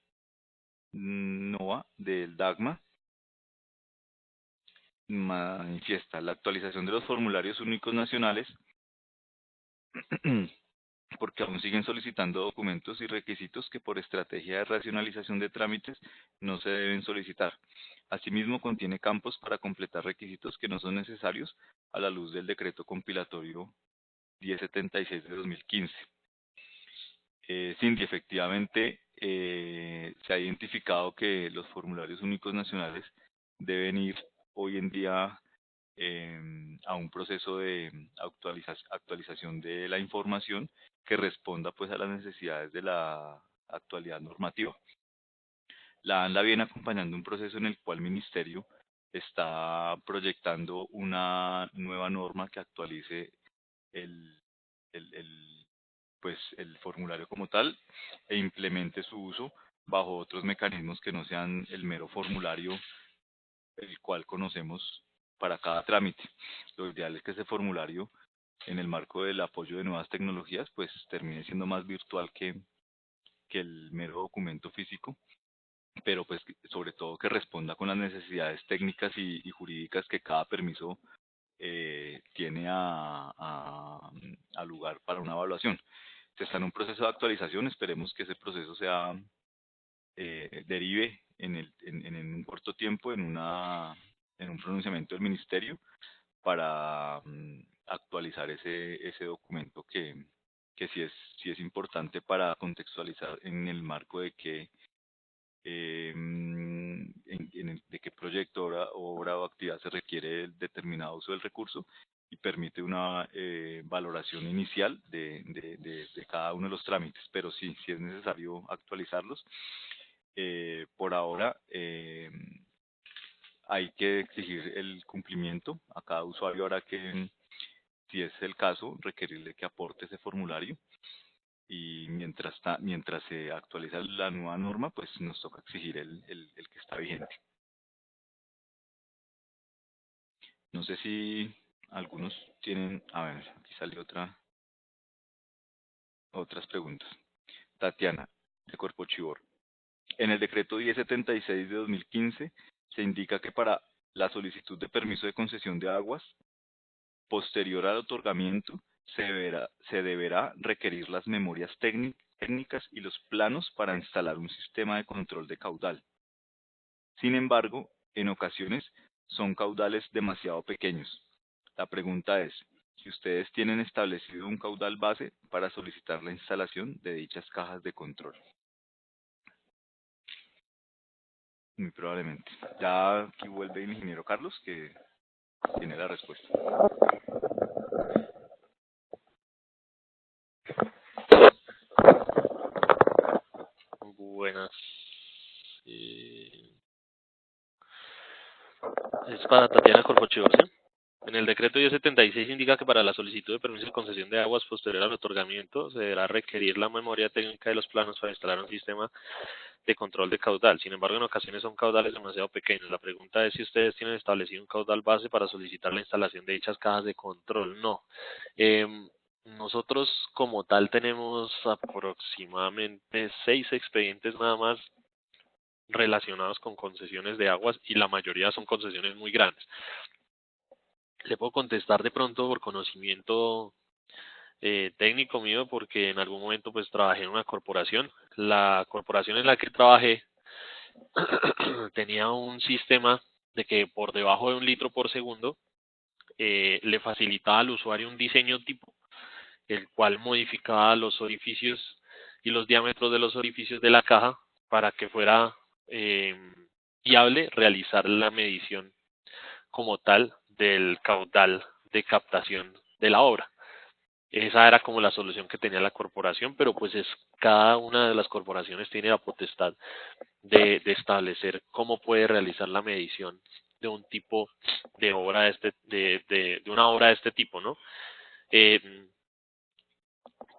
Nova del DAGMA manifiesta la actualización de los formularios únicos nacionales porque aún siguen solicitando documentos y requisitos que por estrategia de racionalización de trámites no se deben solicitar. Asimismo, contiene campos para completar requisitos que no son necesarios a la luz del decreto compilatorio 1076 de 2015. Cindy, efectivamente, se ha identificado que los formularios únicos nacionales deben ir hoy en día a un proceso de actualización de la información que responda pues a las necesidades de la actualidad normativa. La ANLA viene acompañando un proceso en el cual el Ministerio está proyectando una nueva norma que actualice el, el formulario como tal e implemente su uso bajo otros mecanismos que no sean el mero formulario el cual conocemos para cada trámite. Lo ideal es que ese formulario, en el marco del apoyo de nuevas tecnologías, pues termine siendo más virtual que el mero documento físico, pero pues sobre todo que responda con las necesidades técnicas y jurídicas que cada permiso tiene a lugar para una evaluación. Se está en un proceso de actualización, esperemos que ese proceso sea derive en un corto tiempo en un pronunciamiento del ministerio para actualizar ese documento que sí es importante para contextualizar en el marco de que de qué proyecto, obra o actividad se requiere el determinado uso del recurso y permite una valoración inicial de cada uno de los trámites, pero sí es necesario actualizarlos. Por ahora hay que exigir el cumplimiento a cada usuario. Ahora que, si es el caso, requerirle que aporte ese formulario y mientras se actualiza la nueva norma, pues nos toca exigir el que está vigente. No sé si algunos tienen, a ver, aquí sale otras preguntas. Tatiana, de Cuerpo Chivor. En el decreto 1076 de 2015 se indica que para la solicitud de permiso de concesión de aguas, posterior al otorgamiento, se deberá requerir las memorias técnicas y los planos para instalar un sistema de control de caudal. Sin embargo, en ocasiones son caudales demasiado pequeños. La pregunta es, si ustedes tienen establecido un caudal base para solicitar la instalación de dichas cajas de control. Muy probablemente. Ya aquí vuelve el ingeniero Carlos, que tiene la respuesta. Buenas. Es para Tatiana Corpochivo, ¿sí? En el decreto 1076 indica que para la solicitud de permiso de concesión de aguas posterior al otorgamiento se deberá requerir la memoria técnica de los planos para instalar un sistema de control de caudal. Sin embargo, en ocasiones son caudales demasiado pequeños. La pregunta es si ustedes tienen establecido un caudal base para solicitar la instalación de dichas cajas de control. No. Nosotros como tal tenemos aproximadamente 6 expedientes nada más relacionados con concesiones de aguas y la mayoría son concesiones muy grandes. Le puedo contestar de pronto por conocimiento técnico mío porque en algún momento pues trabajé en una corporación. La corporación en la que trabajé tenía un sistema de que por debajo de 1 litro por segundo le facilitaba al usuario un diseño tipo, el cual modificaba los orificios y los diámetros de los orificios de la caja para que fuera viable realizar la medición como tal del caudal de captación de la obra. Esa era como la solución que tenía la corporación, pero pues cada una de las corporaciones tiene la potestad de establecer cómo puede realizar la medición de un tipo de obra de una obra de este tipo, ¿no? Eh,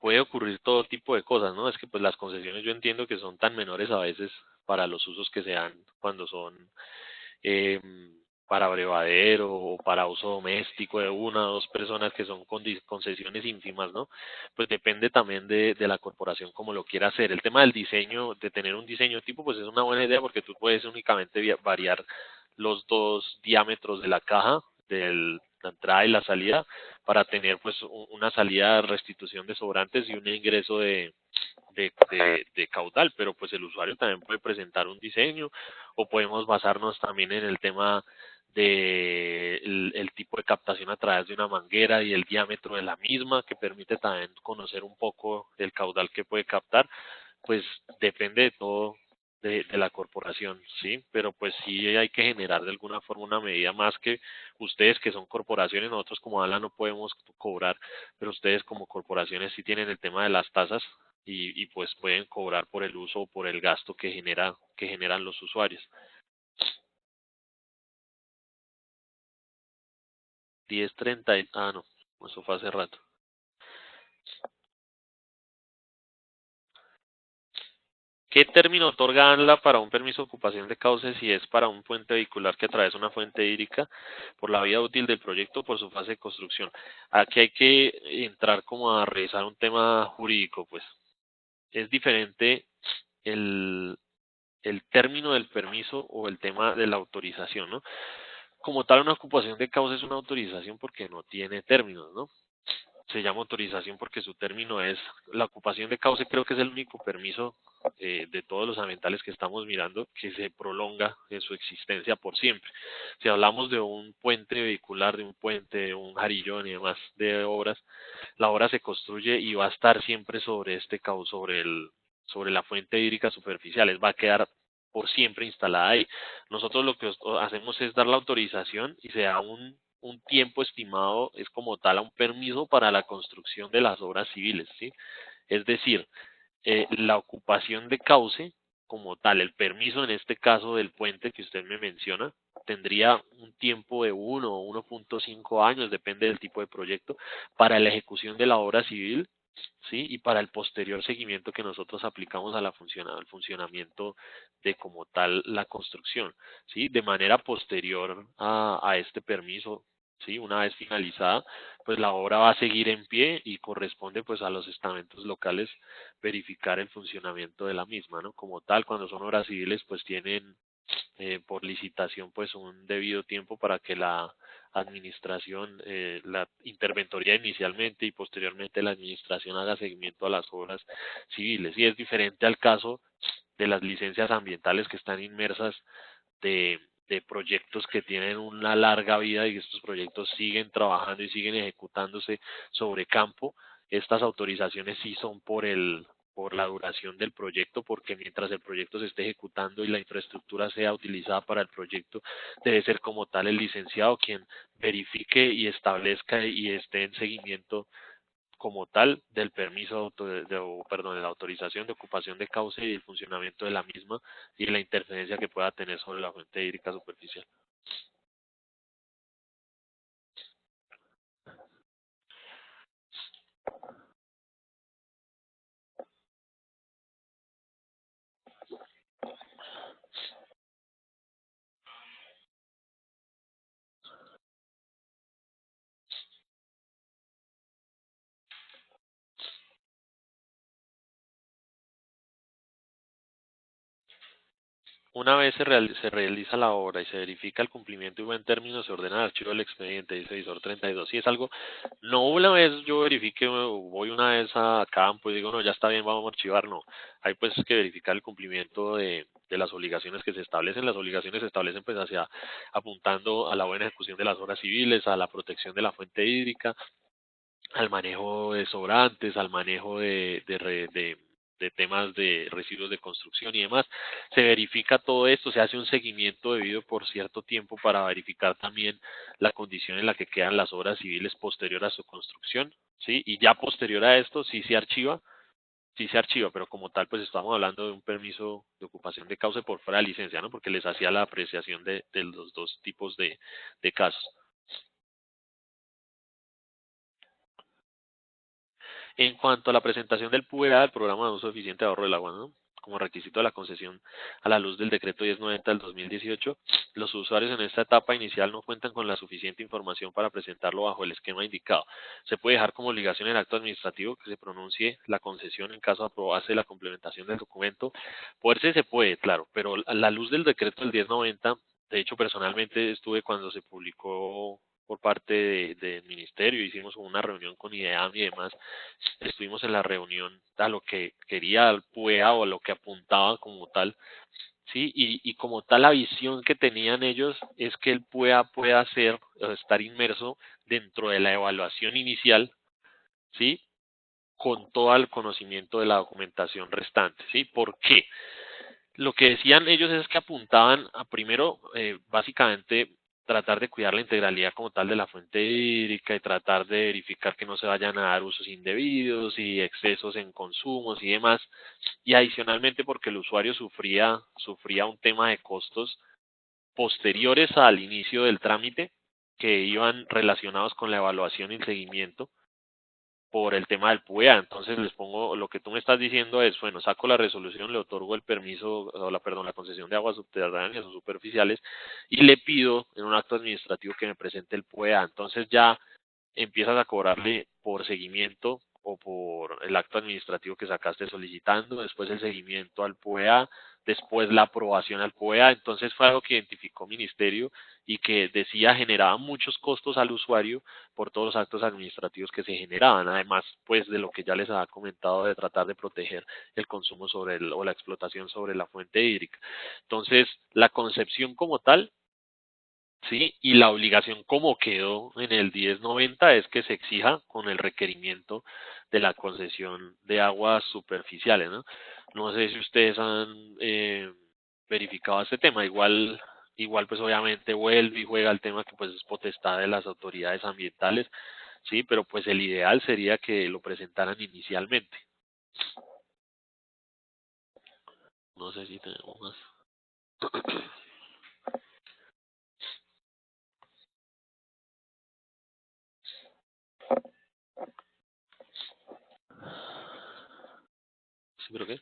Puede ocurrir todo tipo de cosas, ¿no? Es que pues las concesiones yo entiendo que son tan menores a veces para los usos que se dan cuando son eh, para brevadero o para uso doméstico de una o dos personas que son concesiones ínfimas, ¿no? Pues depende también de la corporación como lo quiera hacer. El tema del diseño, de tener un diseño tipo, pues es una buena idea porque tú puedes únicamente variar los dos diámetros de la caja, de la entrada y la salida, para tener pues una salida de restitución de sobrantes y un ingreso de caudal, pero pues el usuario también puede presentar un diseño o podemos basarnos también en el tema de el tipo de captación a través de una manguera y el diámetro de la misma, que permite también conocer un poco el caudal que puede captar, pues depende de todo de la corporación, ¿sí? Pero pues sí hay que generar de alguna forma una medida más que ustedes que son corporaciones, nosotros como ALA no podemos cobrar, pero ustedes como corporaciones sí tienen el tema de las tasas y pues pueden cobrar por el uso o por el gasto que generan los usuarios. 10.30, no, eso fue hace rato. ¿Qué término otorga ANLA para un permiso de ocupación de cauce si es para un puente vehicular que atraviesa una fuente hídrica por la vida útil del proyecto o por su fase de construcción? Aquí hay que entrar como a revisar un tema jurídico, pues es diferente el, el término del permiso o el tema de la autorización, ¿no? Como tal, una ocupación de cauce es una autorización porque no tiene términos, ¿no? Se llama autorización porque su término es la ocupación de cauce, creo que es el único permiso de todos los ambientales que estamos mirando que se prolonga en su existencia por siempre. Si hablamos de un puente vehicular, de un puente, de un jarillón y demás de obras, la obra se construye y va a estar siempre sobre este cauce, sobre la fuente hídrica superficial, va a quedar por siempre instalada ahí. Nosotros lo que hacemos es dar la autorización y se da un tiempo estimado, es como tal a un permiso para la construcción de las obras civiles, ¿sí? Es decir, la ocupación de cauce como tal, el permiso en este caso del puente que usted me menciona, tendría un tiempo de 1 o 1.5 años, depende del tipo de proyecto, para la ejecución de la obra civil, ¿sí? Y para el posterior seguimiento que nosotros aplicamos a al funcionamiento de como tal la construcción, ¿sí? De manera posterior a este permiso, ¿sí? Una vez finalizada, pues la obra va a seguir en pie y corresponde pues a los estamentos locales verificar el funcionamiento de la misma, ¿no? Como tal, cuando son obras civiles, pues tienen por licitación pues un debido tiempo para que la administración, la interventoría inicialmente y posteriormente la administración haga seguimiento a las obras civiles. Y es diferente al caso de las licencias ambientales que están inmersas de proyectos que tienen una larga vida y estos proyectos siguen trabajando y siguen ejecutándose sobre campo. Estas autorizaciones sí son por la duración del proyecto, porque mientras el proyecto se esté ejecutando y la infraestructura sea utilizada para el proyecto, debe ser como tal el licenciado quien verifique y establezca y esté en seguimiento como tal del permiso perdón, de la autorización de ocupación de cauce y el funcionamiento de la misma y la interferencia que pueda tener sobre la fuente hídrica superficial. Una vez se realiza la obra y se verifica el cumplimiento y buen término, se ordena el archivo del expediente, dice visor 32. Si es algo, no una vez yo verifique, voy una vez a campo y digo, no, ya está bien, vamos a archivar, no. Hay pues que verificar el cumplimiento de las obligaciones que se establecen. Las obligaciones se establecen pues hacia apuntando a la buena ejecución de las obras civiles, a la protección de la fuente hídrica, al manejo de sobrantes, al manejo de temas de residuos de construcción y demás. Se verifica todo esto, se hace un seguimiento debido por cierto tiempo para verificar también la condición en la que quedan las obras civiles posterior a su construcción, ¿sí? Y ya posterior a esto sí se archiva, pero como tal pues estamos hablando de un permiso de ocupación de cauce por fuera de licencia, ¿no? Porque les hacía la apreciación de los dos tipos de casos. En cuanto a la presentación del PUEA, el Programa de Uso Eficiente de Ahorro del Agua, ¿no? Como requisito de la concesión a la luz del decreto 1090 del 2018, los usuarios en esta etapa inicial no cuentan con la suficiente información para presentarlo bajo el esquema indicado. Se puede dejar como obligación en el acto administrativo que se pronuncie la concesión en caso de aprobarse la complementación del documento. Poderse se puede, claro, pero a la luz del decreto del 1090, de hecho personalmente estuve cuando se publicó por parte del ministerio, hicimos una reunión con IDEAM y demás, estuvimos en la reunión a lo que quería el PUEA o a lo que apuntaba como tal, sí, y como tal la visión que tenían ellos es que el PUEA pueda ser, estar inmerso dentro de la evaluación inicial, sí, con todo el conocimiento de la documentación restante, sí. ¿Por qué? Lo que decían ellos es que apuntaban a primero, básicamente, tratar de cuidar la integralidad como tal de la fuente hídrica y tratar de verificar que no se vayan a dar usos indebidos y excesos en consumos y demás. Y adicionalmente porque el usuario sufría un tema de costos posteriores al inicio del trámite que iban relacionados con la evaluación y el seguimiento por el tema del PUEA. Entonces les pongo, lo que tú me estás diciendo es, bueno, saco la resolución, le otorgo el permiso, o la concesión de aguas subterráneas o superficiales y le pido en un acto administrativo que me presente el PUEA. Entonces ya empiezas a cobrarle por seguimiento o por el acto administrativo que sacaste solicitando, después el seguimiento al PUEA, después la aprobación al PUEA. Entonces fue algo que identificó Ministerio y que decía generaba muchos costos al usuario por todos los actos administrativos que se generaban, además pues de lo que ya les había comentado de tratar de proteger el consumo o la explotación sobre la fuente hídrica. Entonces la concepción como tal, sí, y la obligación como quedó en el 1090 es que se exija con el requerimiento de la concesión de aguas superficiales, ¿no? No sé si ustedes han verificado este tema, igual pues obviamente vuelve y juega el tema que pues es potestad de las autoridades ambientales, sí, pero pues el ideal sería que lo presentaran inicialmente. No sé si tenemos más. Sí, pero qué.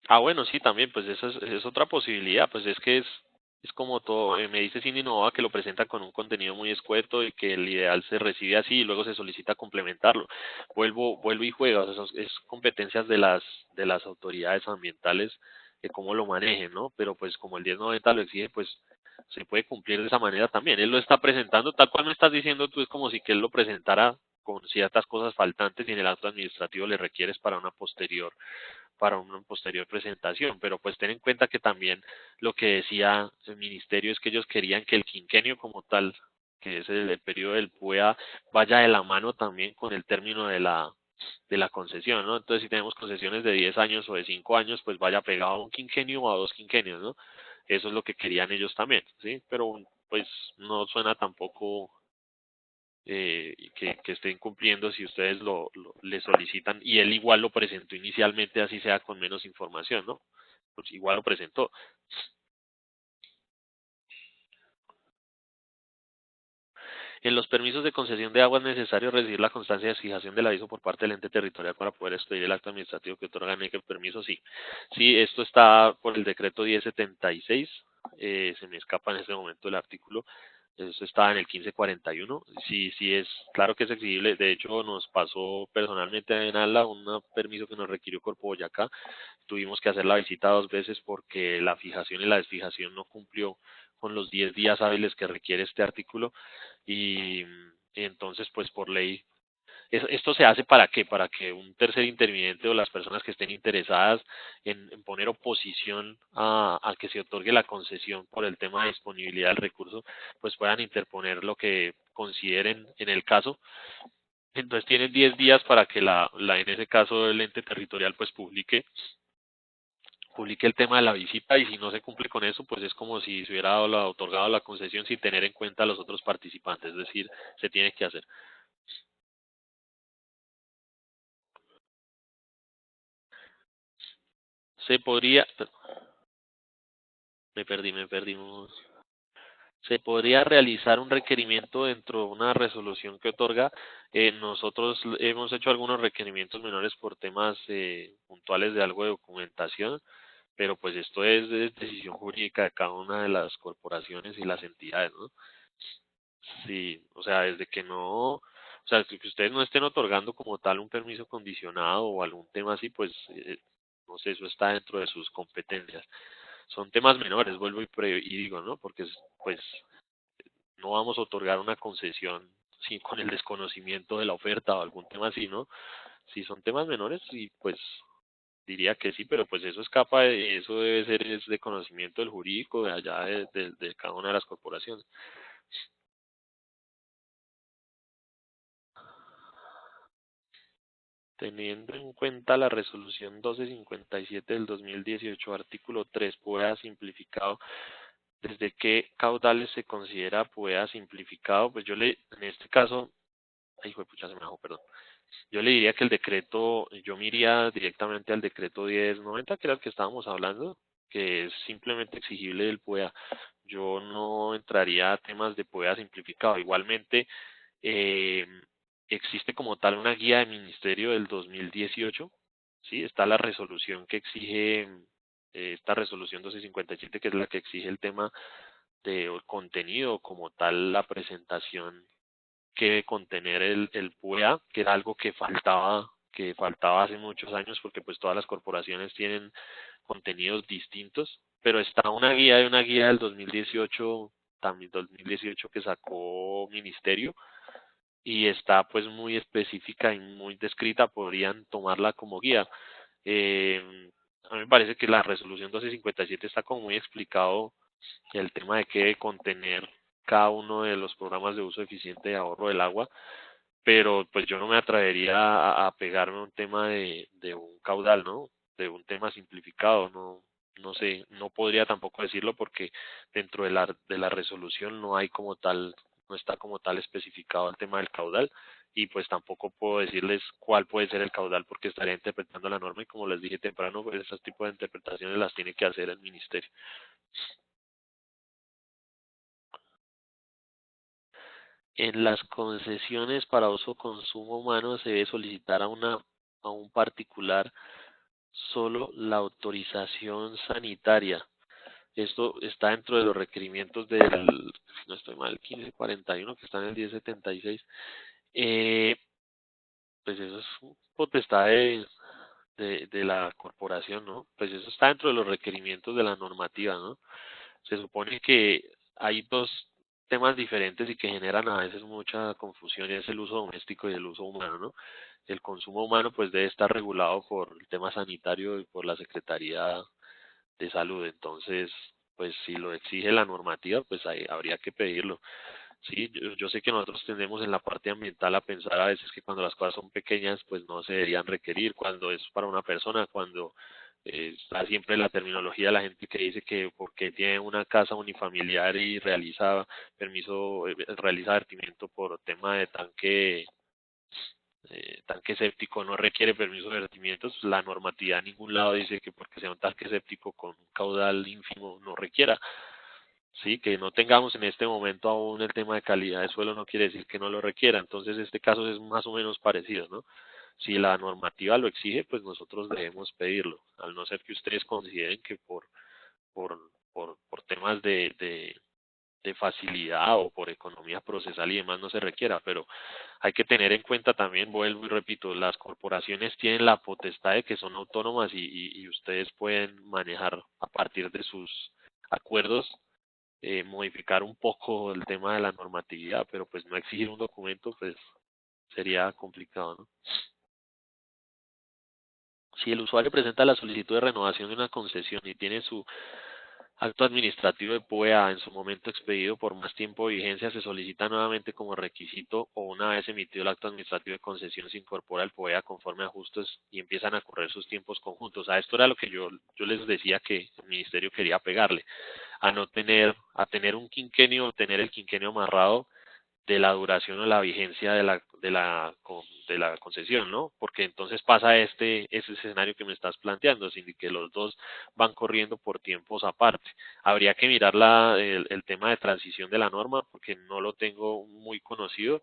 Ah, bueno, sí, también, pues esa es otra posibilidad, pues es que es como todo, me dice Cindy Nova que lo presenta con un contenido muy escueto y que el ideal se recibe así y luego se solicita complementarlo. Vuelvo y juega, o sea, es competencias de las autoridades ambientales de cómo lo manejen, ¿no? Pero pues como el 1090 lo exige, pues se puede cumplir de esa manera también. Él lo está presentando tal cual me estás diciendo tú, es como si que él lo presentara con ciertas cosas faltantes y en el acto administrativo le requieres para una posterior presentación, pero pues ten en cuenta que también lo que decía el ministerio es que ellos querían que el quinquenio como tal, que es el periodo del PUEA, vaya de la mano también con el término de la concesión, ¿no? Entonces si tenemos concesiones de 10 años o de 5 años, pues vaya pegado a un quinquenio o a dos quinquenios, ¿no? Eso es lo que querían ellos también, ¿sí? Pero pues no suena tampoco que estén cumpliendo si ustedes le solicitan y él igual lo presentó inicialmente, así sea con menos información, ¿no? Pues igual lo presentó. En los permisos de concesión de agua es necesario recibir la constancia de fijación del aviso por parte del ente territorial para poder expedir el acto administrativo que otorga el permiso, sí. Sí, esto está por el decreto 1076, se me escapa en este momento el artículo, eso está en el 1541, sí, sí es, claro que es exigible, de hecho nos pasó personalmente en ALA un permiso que nos requirió Corpo Boyacá, tuvimos que hacer la visita dos veces porque la fijación y la desfijación no cumplió con los 10 días hábiles que requiere este artículo y entonces pues por ley Esto se hace ¿para qué? Para que un tercer interviniente o las personas que estén interesadas en poner oposición a que se otorgue la concesión por el tema de disponibilidad del recurso, pues puedan interponer lo que consideren en el caso. Entonces tienen 10 días para que en ese caso el ente territorial pues publique el tema de la visita, y si no se cumple con eso, pues es como si se hubiera otorgado la concesión sin tener en cuenta a los otros participantes, es decir, se tiene que hacer. Se podría, me perdí. Se podría realizar un requerimiento dentro de una resolución que otorga. Nosotros hemos hecho algunos requerimientos menores por temas puntuales de algo de documentación, pero pues esto es decisión jurídica de cada una de las corporaciones y las entidades, ¿no? Sí, o sea, desde que no, o sea, que ustedes no estén otorgando como tal un permiso condicionado o algún tema así, pues, no sé, eso está dentro de sus competencias. Son temas menores, vuelvo y digo, ¿no? Porque, pues, no vamos a otorgar una concesión sin con el desconocimiento de la oferta o algún tema así, ¿no? Si son temas menores, sí, pues diría que sí, pero pues eso escapa eso debe ser es de conocimiento del jurídico de allá de cada una de las corporaciones. Teniendo en cuenta la resolución 1257 del 2018, artículo 3, PUEA simplificado, ¿desde qué caudales se considera PUEA simplificado? Pues en este caso, ay, pucha, se me bajó, perdón. Yo le diría que el decreto, yo me iría directamente al decreto 1090, que era el que estábamos hablando, que es simplemente exigible del PUEA. Yo no entraría a temas de PUEA simplificado. Igualmente, eh, existe como tal una guía de ministerio del 2018, ¿sí? Está la resolución que exige, esta resolución 1257, que es la que exige el tema de contenido, como tal la presentación que debe contener el PUEA, que era algo que faltaba hace muchos años, porque pues todas las corporaciones tienen contenidos distintos, pero está una guía del 2018, también 2018, que sacó Ministerio, y está pues muy específica y muy descrita, podrían tomarla como guía. A mí me parece que la resolución 1257 está como muy explicado el tema de qué debe contener cada uno de los programas de uso eficiente de ahorro del agua, pero pues yo no me atrevería a pegarme a un tema de un caudal, ¿no? De un tema simplificado, no, no sé, no podría tampoco decirlo porque dentro de la resolución no hay como tal, no está como tal especificado el tema del caudal, y pues tampoco puedo decirles cuál puede ser el caudal porque estaría interpretando la norma, y como les dije temprano, pues esos tipos de interpretaciones las tiene que hacer el ministerio. En las concesiones para uso o consumo humano se debe solicitar a un particular solo la autorización sanitaria. Esto está dentro de los requerimientos si no estoy mal, 1541, que está en el 1076. Eh, pues eso es potestad de la corporación, ¿no? Pues eso está dentro de los requerimientos de la normativa, ¿no? Se supone que hay dos temas diferentes y que generan a veces mucha confusión, y es el uso doméstico y el uso humano, ¿no? El consumo humano pues debe estar regulado por el tema sanitario y por la Secretaría de Salud. Entonces, pues si lo exige la normativa, pues ahí habría que pedirlo. Sí, yo sé que nosotros tendemos en la parte ambiental a pensar a veces que cuando las cosas son pequeñas, pues no se deberían requerir, cuando es para una persona, cuando está siempre la terminología de la gente que dice que porque tiene una casa unifamiliar y realiza vertimiento por tema de tanque séptico, no requiere permiso de vertimientos. La normatividad en ningún lado dice que porque sea un tanque séptico con un caudal ínfimo no requiera. Sí, que no tengamos en este momento aún el tema de calidad de suelo no quiere decir que no lo requiera. Entonces, este caso es más o menos parecido, ¿no? Si la normativa lo exige, pues nosotros debemos pedirlo, al no ser que ustedes consideren que por, por temas de facilidad o por economía procesal y demás no se requiera. Pero hay que tener en cuenta también, vuelvo y repito, las corporaciones tienen la potestad de que son autónomas, y ustedes pueden manejar a partir de sus acuerdos, modificar un poco el tema de la normatividad, pero pues no exigir un documento, pues sería complicado, ¿no? Si el usuario presenta la solicitud de renovación de una concesión y tiene su acto administrativo de POEA en su momento expedido por más tiempo de vigencia, se solicita nuevamente como requisito o una vez emitido el acto administrativo de concesión se incorpora el POEA conforme a ajustes y empiezan a correr sus tiempos conjuntos. A esto era lo que yo les decía que el ministerio quería pegarle, a no tener, a tener un quinquenio, tener el quinquenio amarrado de la duración o la vigencia de la concesión, ¿no? Porque entonces pasa ese escenario que me estás planteando, sin que los dos van corriendo por tiempos aparte. Habría que mirar el tema de transición de la norma, porque no lo tengo muy conocido,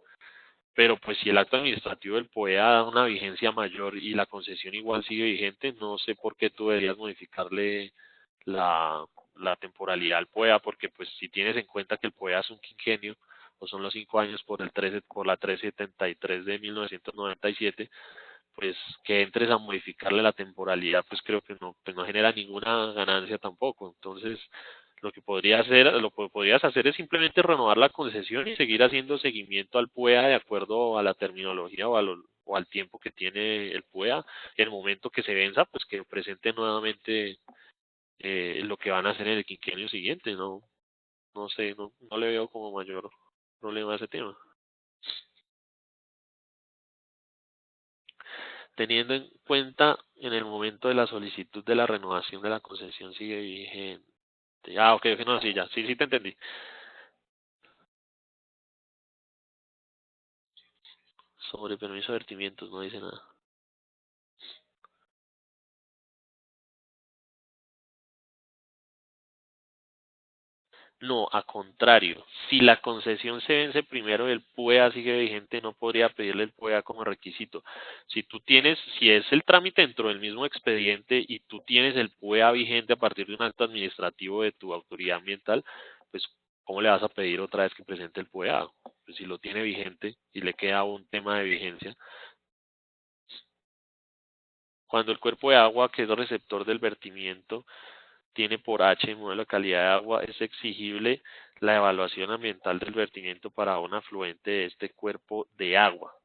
pero pues si el acto administrativo del POEA da una vigencia mayor y la concesión igual sigue vigente, no sé por qué tú deberías modificarle la, la temporalidad al POEA, porque pues si tienes en cuenta que el POEA es un quinquenio, o son los 5 años por la 373 de 1997, pues que entres a modificarle la temporalidad, pues creo que no, pues no genera ninguna ganancia tampoco. Entonces, lo que podrías hacer es simplemente renovar la concesión y seguir haciendo seguimiento al PUEA de acuerdo a la terminología o al tiempo que tiene el PUEA. En el momento que se venza, pues que presente nuevamente lo que van a hacer en el quinquenio siguiente. No sé, no le veo como mayor problema a ese tema. Teniendo en cuenta en el momento de la solicitud de la renovación de la concesión sigue vigente. Ah, ok, ok, no, sí, ya, sí, sí te entendí. Sobre permiso de vertimientos, no dice nada. No, a contrario, si la concesión se vence primero y el PUEA sigue vigente, no podría pedirle el PUEA como requisito. Si es el trámite dentro del mismo expediente y tú tienes el PUEA vigente a partir de un acto administrativo de tu autoridad ambiental, pues ¿cómo le vas a pedir otra vez que presente el PUEA? Pues si lo tiene vigente y le queda un tema de vigencia. Cuando el cuerpo de agua, que es el receptor del vertimiento, tiene por H modelo de calidad de agua, es exigible la evaluación ambiental del vertimiento para un afluente de este cuerpo de agua.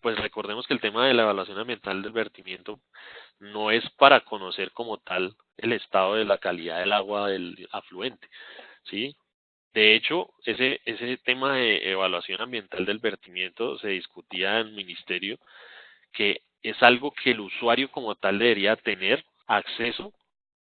Pues recordemos que el tema de la evaluación ambiental del vertimiento no es para conocer como tal el estado de la calidad del agua del afluente, ¿sí? De hecho, ese tema de evaluación ambiental del vertimiento se discutía en el ministerio, que es algo que el usuario como tal debería tener acceso,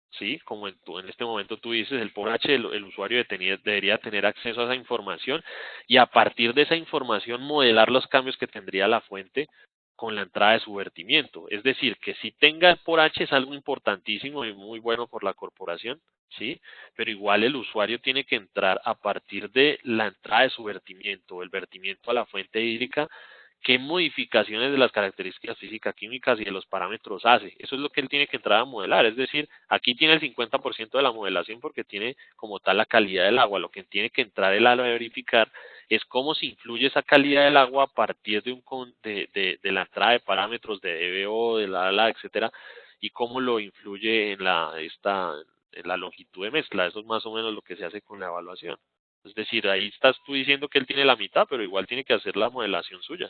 ¿sí? Como en este momento tú dices, el por H, el usuario debería tener acceso a esa información y a partir de esa información modelar los cambios que tendría la fuente con la entrada de su vertimiento. Es decir, que si tenga el por H es algo importantísimo y muy bueno por la corporación, ¿sí? Pero igual el usuario tiene que entrar a partir de la entrada de su vertimiento, el vertimiento a la fuente hídrica, qué modificaciones de las características físicas, químicas y de los parámetros hace. Eso es lo que él tiene que entrar a modelar. Es decir, aquí tiene el 50% de la modelación porque tiene como tal la calidad del agua. Lo que tiene que entrar él a verificar es cómo se influye esa calidad del agua a partir de la entrada de parámetros de DBO, de la etcétera, y cómo lo influye en la longitud de mezcla. Eso es más o menos lo que se hace con la evaluación. Es decir, ahí estás tú diciendo que él tiene la mitad, pero igual tiene que hacer la modelación suya.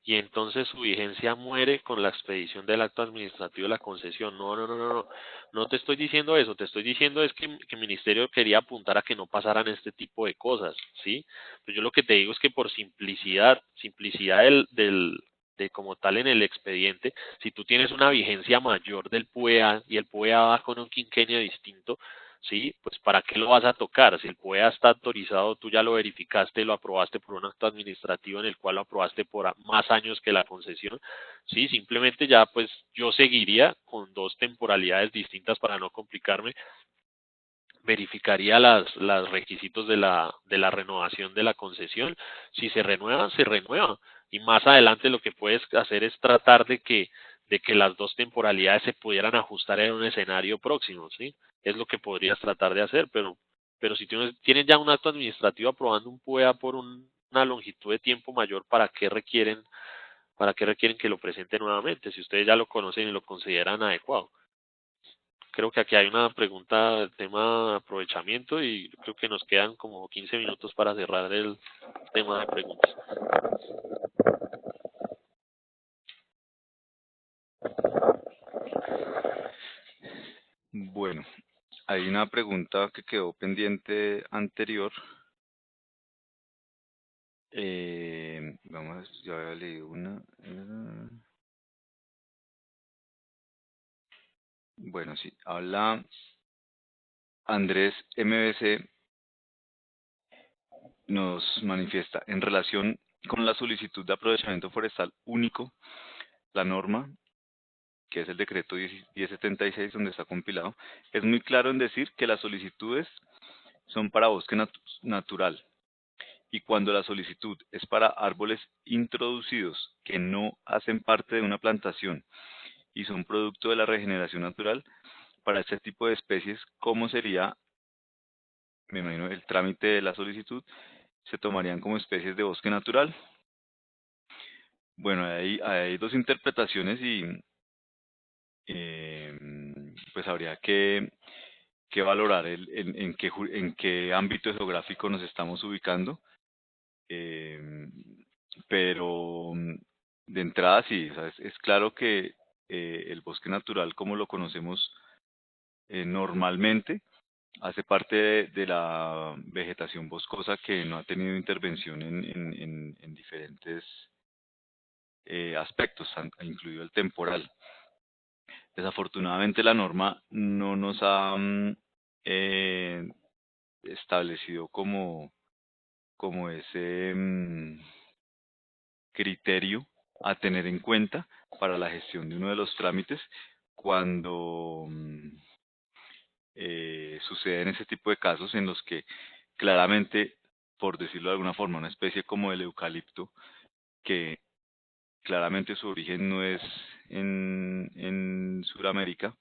Y entonces su vigencia muere con la expedición del acto administrativo de la concesión. No te estoy diciendo eso, te estoy diciendo es que el ministerio quería apuntar a que no pasaran este tipo de cosas, ¿sí? Pues yo lo que te digo es que por simplicidad de como tal en el expediente, si tú tienes una vigencia mayor del PUEA y el PUEA va con un quinquenio distinto, ¿sí? Pues ¿para qué lo vas a tocar? Si el PUEA está autorizado, tú ya lo verificaste, lo aprobaste por un acto administrativo en el cual lo aprobaste por más años que la concesión, ¿sí? Simplemente ya pues yo seguiría con dos temporalidades distintas para no complicarme, verificaría las requisitos de la renovación de la concesión, si se renueva, se renueva, y más adelante lo que puedes hacer es tratar de que las dos temporalidades se pudieran ajustar en un escenario próximo, ¿sí? Es lo que podrías tratar de hacer, pero si tienes ya un acto administrativo aprobando un PUEA por una longitud de tiempo mayor, ¿para qué requieren ¿para qué requieren que lo presente nuevamente si ustedes ya lo conocen y lo consideran adecuado? Creo que aquí hay una pregunta del tema de aprovechamiento y creo que nos quedan como 15 minutos para cerrar el tema de preguntas. Bueno, hay una pregunta que quedó pendiente anterior. Vamos, ya había leído una. Bueno, sí, habla Andrés MBC, nos manifiesta en relación con la solicitud de aprovechamiento forestal único, la norma, que es el decreto 1076 donde está compilado, es muy claro en decir que las solicitudes son para bosque natural, y cuando la solicitud es para árboles introducidos que no hacen parte de una plantación y son producto de la regeneración natural, para este tipo de especies, ¿cómo sería, me imagino, el trámite de la solicitud? Se tomarían como especies de bosque natural. Bueno, hay dos interpretaciones y pues habría que valorar en qué ámbito geográfico nos estamos ubicando. eh, pero de entrada sí, o sea, es claro que el bosque natural como lo conocemos normalmente hace parte de la vegetación boscosa que no ha tenido intervención en diferentes aspectos, incluido el temporal. Desafortunadamente la norma no nos ha eh, establecido como ese criterio a tener en cuenta para la gestión de uno de los trámites cuando suceden ese tipo de casos en los que claramente, por decirlo de alguna forma, una especie como el eucalipto, que claramente su origen no es en Sudamérica,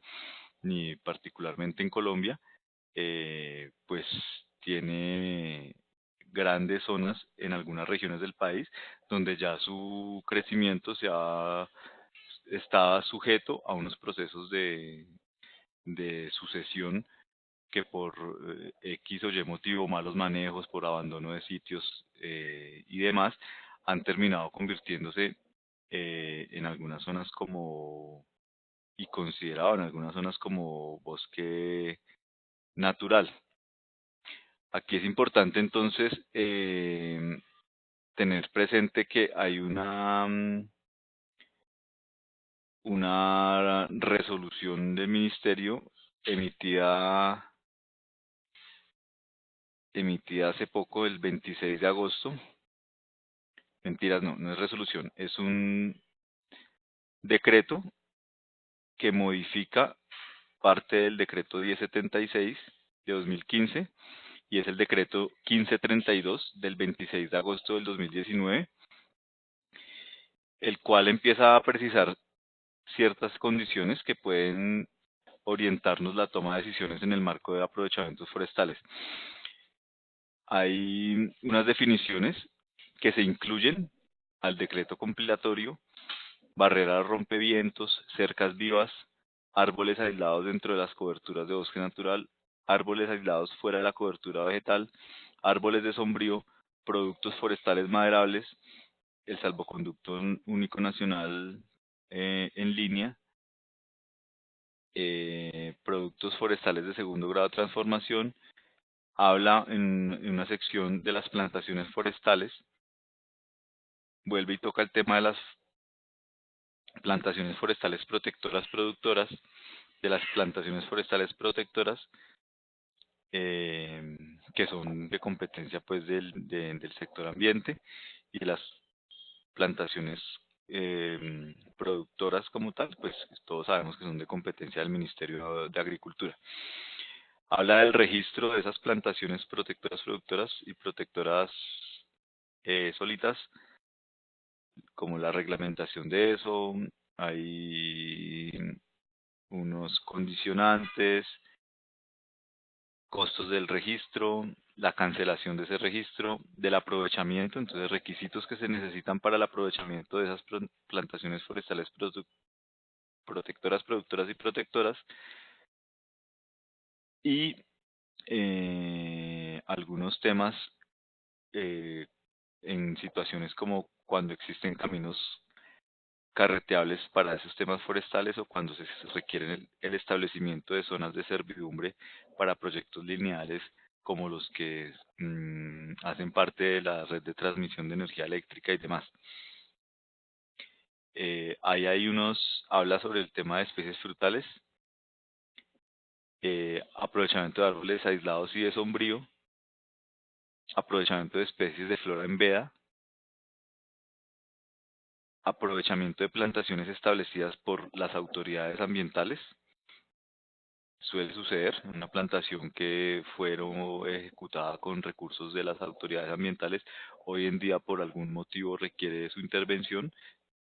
ni particularmente en Colombia, pues tiene grandes zonas en algunas regiones del país donde ya su crecimiento está sujeto a unos procesos de sucesión que por X o Y motivo, malos manejos, por abandono de sitios y demás, han terminado convirtiéndose en algunas zonas y considerado en algunas zonas como bosque natural. Aquí es importante entonces tener presente que hay una resolución del ministerio emitida, emitida hace poco, el 26 de agosto. Mentiras, no, no es resolución, es un decreto que modifica parte del decreto 1076 de 2015 y es el decreto 1532 del 26 de agosto del 2019, el cual empieza a precisar ciertas condiciones que pueden orientarnos la toma de decisiones en el marco de aprovechamientos forestales. Hay unas definiciones que se incluyen al decreto compilatorio: barreras rompevientos, cercas vivas, árboles aislados dentro de las coberturas de bosque natural, árboles aislados fuera de la cobertura vegetal, árboles de sombrío, productos forestales maderables, el salvoconducto único nacional en línea, productos forestales de segundo grado de transformación. Habla en una sección de las plantaciones forestales, vuelve y toca el tema de las plantaciones forestales protectoras productoras, de las plantaciones forestales protectoras, que son de competencia pues del sector ambiente, y las plantaciones productoras como tal, pues todos sabemos que son de competencia del Ministerio de Agricultura. Habla del registro de esas plantaciones protectoras productoras y protectoras solitas, como la reglamentación de eso. Hay unos condicionantes, costos del registro, la cancelación de ese registro, del aprovechamiento, entonces requisitos que se necesitan para el aprovechamiento de esas plantaciones forestales protectoras, productoras y protectoras, y algunos temas en situaciones como cuando existen caminos carreteables para esos temas forestales o cuando se requiere el establecimiento de zonas de servidumbre para proyectos lineales como los que hacen parte de la red de transmisión de energía eléctrica y demás. Ahí hay habla sobre el tema de especies frutales, aprovechamiento de árboles aislados y de sombrío, aprovechamiento de especies de flora en veda, aprovechamiento de plantaciones establecidas por las autoridades ambientales. Suele suceder, una plantación que fueron ejecutada con recursos de las autoridades ambientales, hoy en día por algún motivo requiere de su intervención,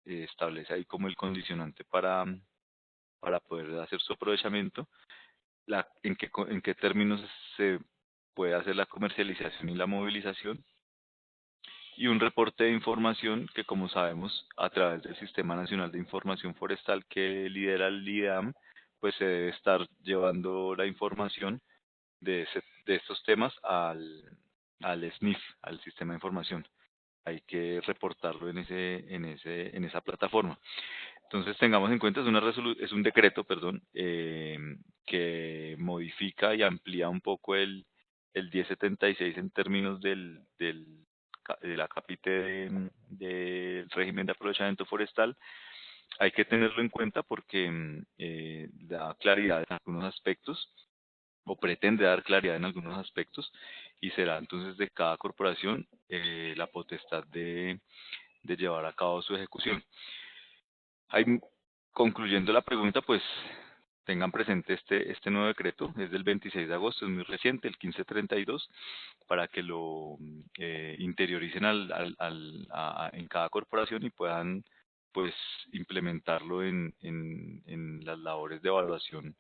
establece ahí como el condicionante para poder hacer su aprovechamiento, en qué términos se puede hacer la comercialización y la movilización, y un reporte de información que, como sabemos, a través del Sistema Nacional de Información Forestal que lidera el IDEAM, pues se debe estar llevando la información de estos temas al SNIF, al Sistema de Información. Hay que reportarlo en esa plataforma. Entonces tengamos en cuenta, es un decreto, perdón, que modifica y amplía un poco el 1076 en términos de la capite del régimen de aprovechamiento forestal. Hay que tenerlo en cuenta porque da claridad en algunos aspectos o pretende dar claridad en algunos aspectos y será entonces de cada corporación la potestad de llevar a cabo su ejecución. Ahí, concluyendo la pregunta, pues tengan presente este nuevo decreto, es del 26 de agosto, es muy reciente, el 1532, para que lo interioricen en cada corporación y puedan pues implementarlo en las labores de evaluación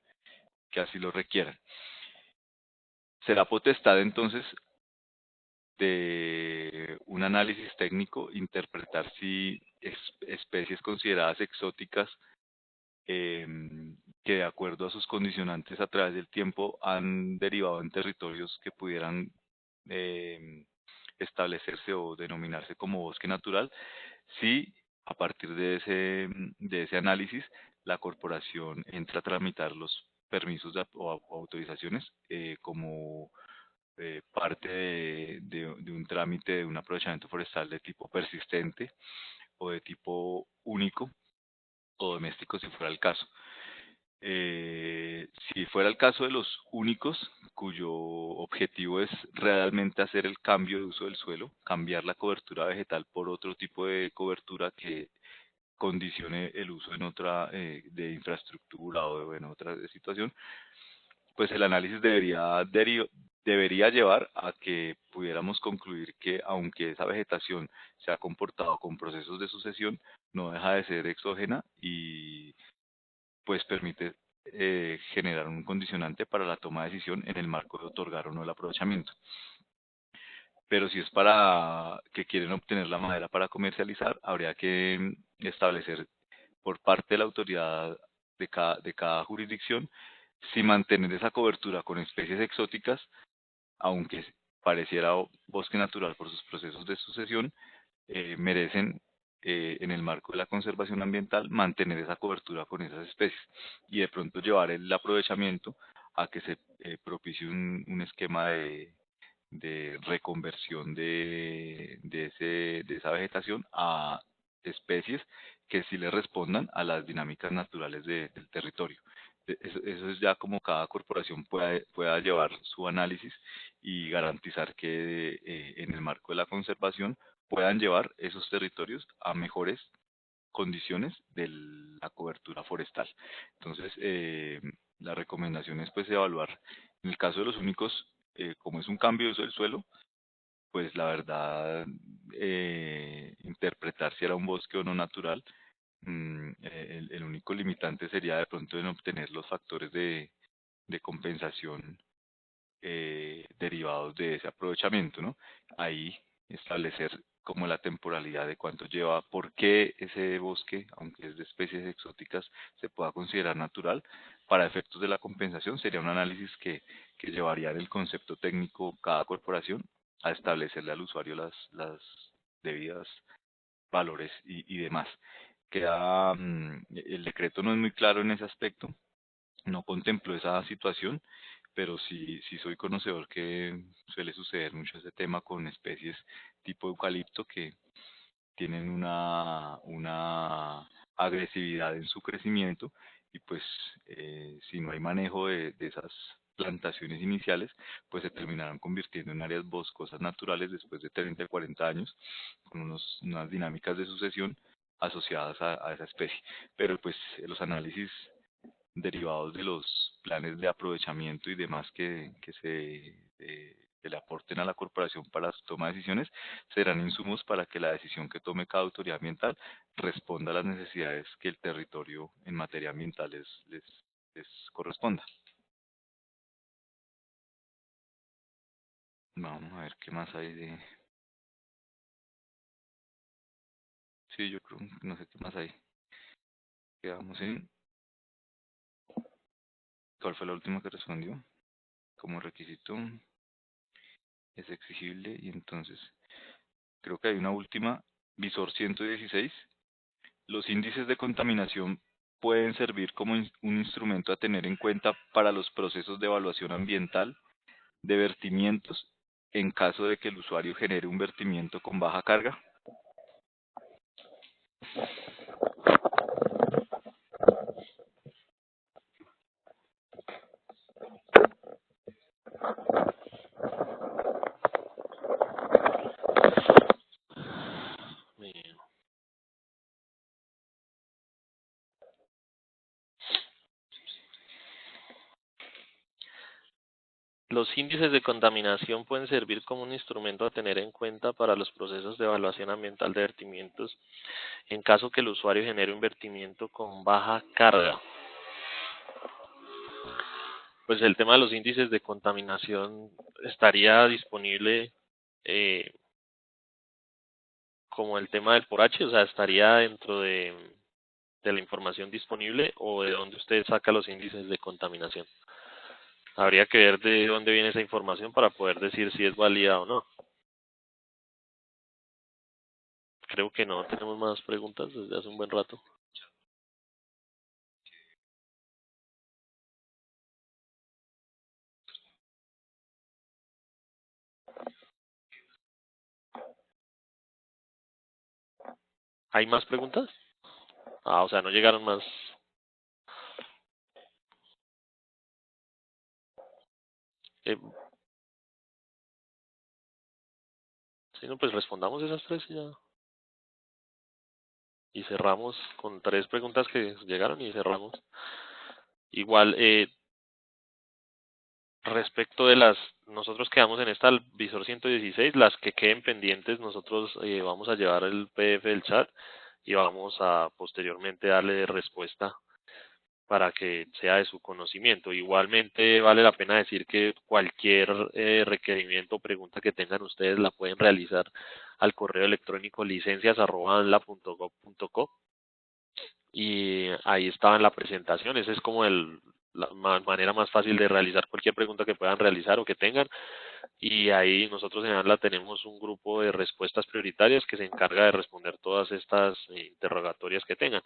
que así lo requieran. Será potestad entonces de un análisis técnico interpretar si especies consideradas exóticas que de acuerdo a sus condicionantes a través del tiempo han derivado en territorios que pudieran establecerse o denominarse como bosque natural, si a partir de ese análisis la corporación entra a tramitar los permisos o autorizaciones como parte de un trámite de un aprovechamiento forestal de tipo persistente o de tipo único o doméstico si fuera el caso. Si fuera el caso de los únicos, cuyo objetivo es realmente hacer el cambio de uso del suelo, cambiar la cobertura vegetal por otro tipo de cobertura que condicione el uso en otra de infraestructura o en otra situación, pues el análisis debería llevar a que pudiéramos concluir que aunque esa vegetación se ha comportado con procesos de sucesión, no deja de ser exógena y pues permite generar un condicionante para la toma de decisión en el marco de otorgar o no el aprovechamiento. Pero si es para que quieren obtener la madera para comercializar, habría que establecer por parte de la autoridad de cada jurisdicción si mantener esa cobertura con especies exóticas, aunque pareciera bosque natural por sus procesos de sucesión, merecen en el marco de la conservación ambiental mantener esa cobertura con esas especies y de pronto llevar el aprovechamiento a que se propicie un esquema de reconversión de esa vegetación a especies que sí le respondan a las dinámicas naturales del territorio. Eso es ya como cada corporación pueda llevar su análisis y garantizar que en el marco de la conservación puedan llevar esos territorios a mejores condiciones de la cobertura forestal. Entonces, la recomendación es pues evaluar, en el caso de los únicos, como es un cambio de uso del suelo, pues la verdad, interpretar si era un bosque o no natural, el único limitante sería de pronto en obtener los factores de compensación derivados de ese aprovechamiento, ¿no? Ahí establecer como la temporalidad de cuánto lleva, por qué ese bosque, aunque es de especies exóticas, se pueda considerar natural. Para efectos de la compensación sería un análisis que llevaría en el concepto técnico cada corporación a establecerle al usuario las debidas valores y demás. El decreto no es muy claro en ese aspecto, no contempló esa situación, pero sí soy conocedor que suele suceder mucho ese tema con especies tipo eucalipto que tienen una agresividad en su crecimiento y pues si no hay manejo de esas plantaciones iniciales, pues se terminarán convirtiendo en áreas boscosas naturales después de 30 y 40 años, con unas dinámicas de sucesión asociadas a esa especie. Pero pues los análisis derivados de los planes de aprovechamiento y demás que le aporten a la corporación para su toma de decisiones, serán insumos para que la decisión que tome cada autoridad ambiental responda a las necesidades que el territorio en materia ambiental les corresponda. Vamos a ver qué más hay de... Sí, yo creo, no sé qué más hay. Quedamos en... ¿Cuál fue la última que respondió? Como requisito es exigible y entonces creo que hay una última, visor 116. Los índices de contaminación pueden servir como un instrumento a tener en cuenta para los procesos de evaluación ambiental de vertimientos en caso de que el usuario genere un vertimiento con baja carga. Bien. Los índices de contaminación pueden servir como un instrumento a tener en cuenta para los procesos de evaluación ambiental de vertimientos en caso que el usuario genere un vertimiento con baja carga. Pues el tema de los índices de contaminación estaría disponible como el tema del por H, o sea, estaría dentro de la información disponible o de dónde usted saca los índices de contaminación. Habría que ver de dónde viene esa información para poder decir si es válida o no. Creo que no tenemos más preguntas desde hace un buen rato. ¿Hay más preguntas? O sea, no llegaron más. Eh, si no, pues respondamos esas tres y ya. Y cerramos con tres preguntas que llegaron y cerramos. Igual, respecto de nosotros quedamos en esta visor 116, las que queden pendientes, nosotros vamos a llevar el PDF del chat y vamos a posteriormente darle respuesta para que sea de su conocimiento. Igualmente vale la pena decir que cualquier requerimiento o pregunta que tengan ustedes la pueden realizar al correo electrónico licencias@anla.gov.co y ahí estaba en la presentación. Esa es como la manera más fácil de realizar cualquier pregunta que puedan realizar o que tengan. Y ahí nosotros en ANLA tenemos un grupo de respuestas prioritarias que se encarga de responder todas estas interrogatorias que tengan.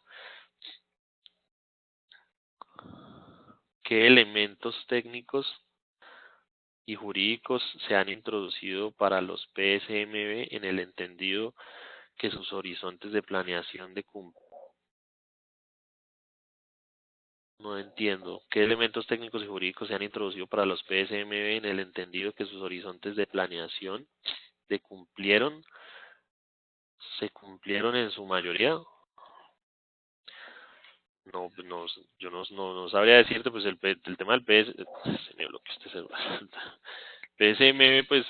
¿Qué elementos técnicos y jurídicos se han introducido para los PSMB en el entendido que sus horizontes de planeación de No entiendo. ¿Qué elementos técnicos y jurídicos se han introducido para los PSMB en el entendido que sus horizontes de planeación se cumplieron en su mayoría? Yo no sabría decirte, pues el tema del se me bloqueó este celular. PSMB, pues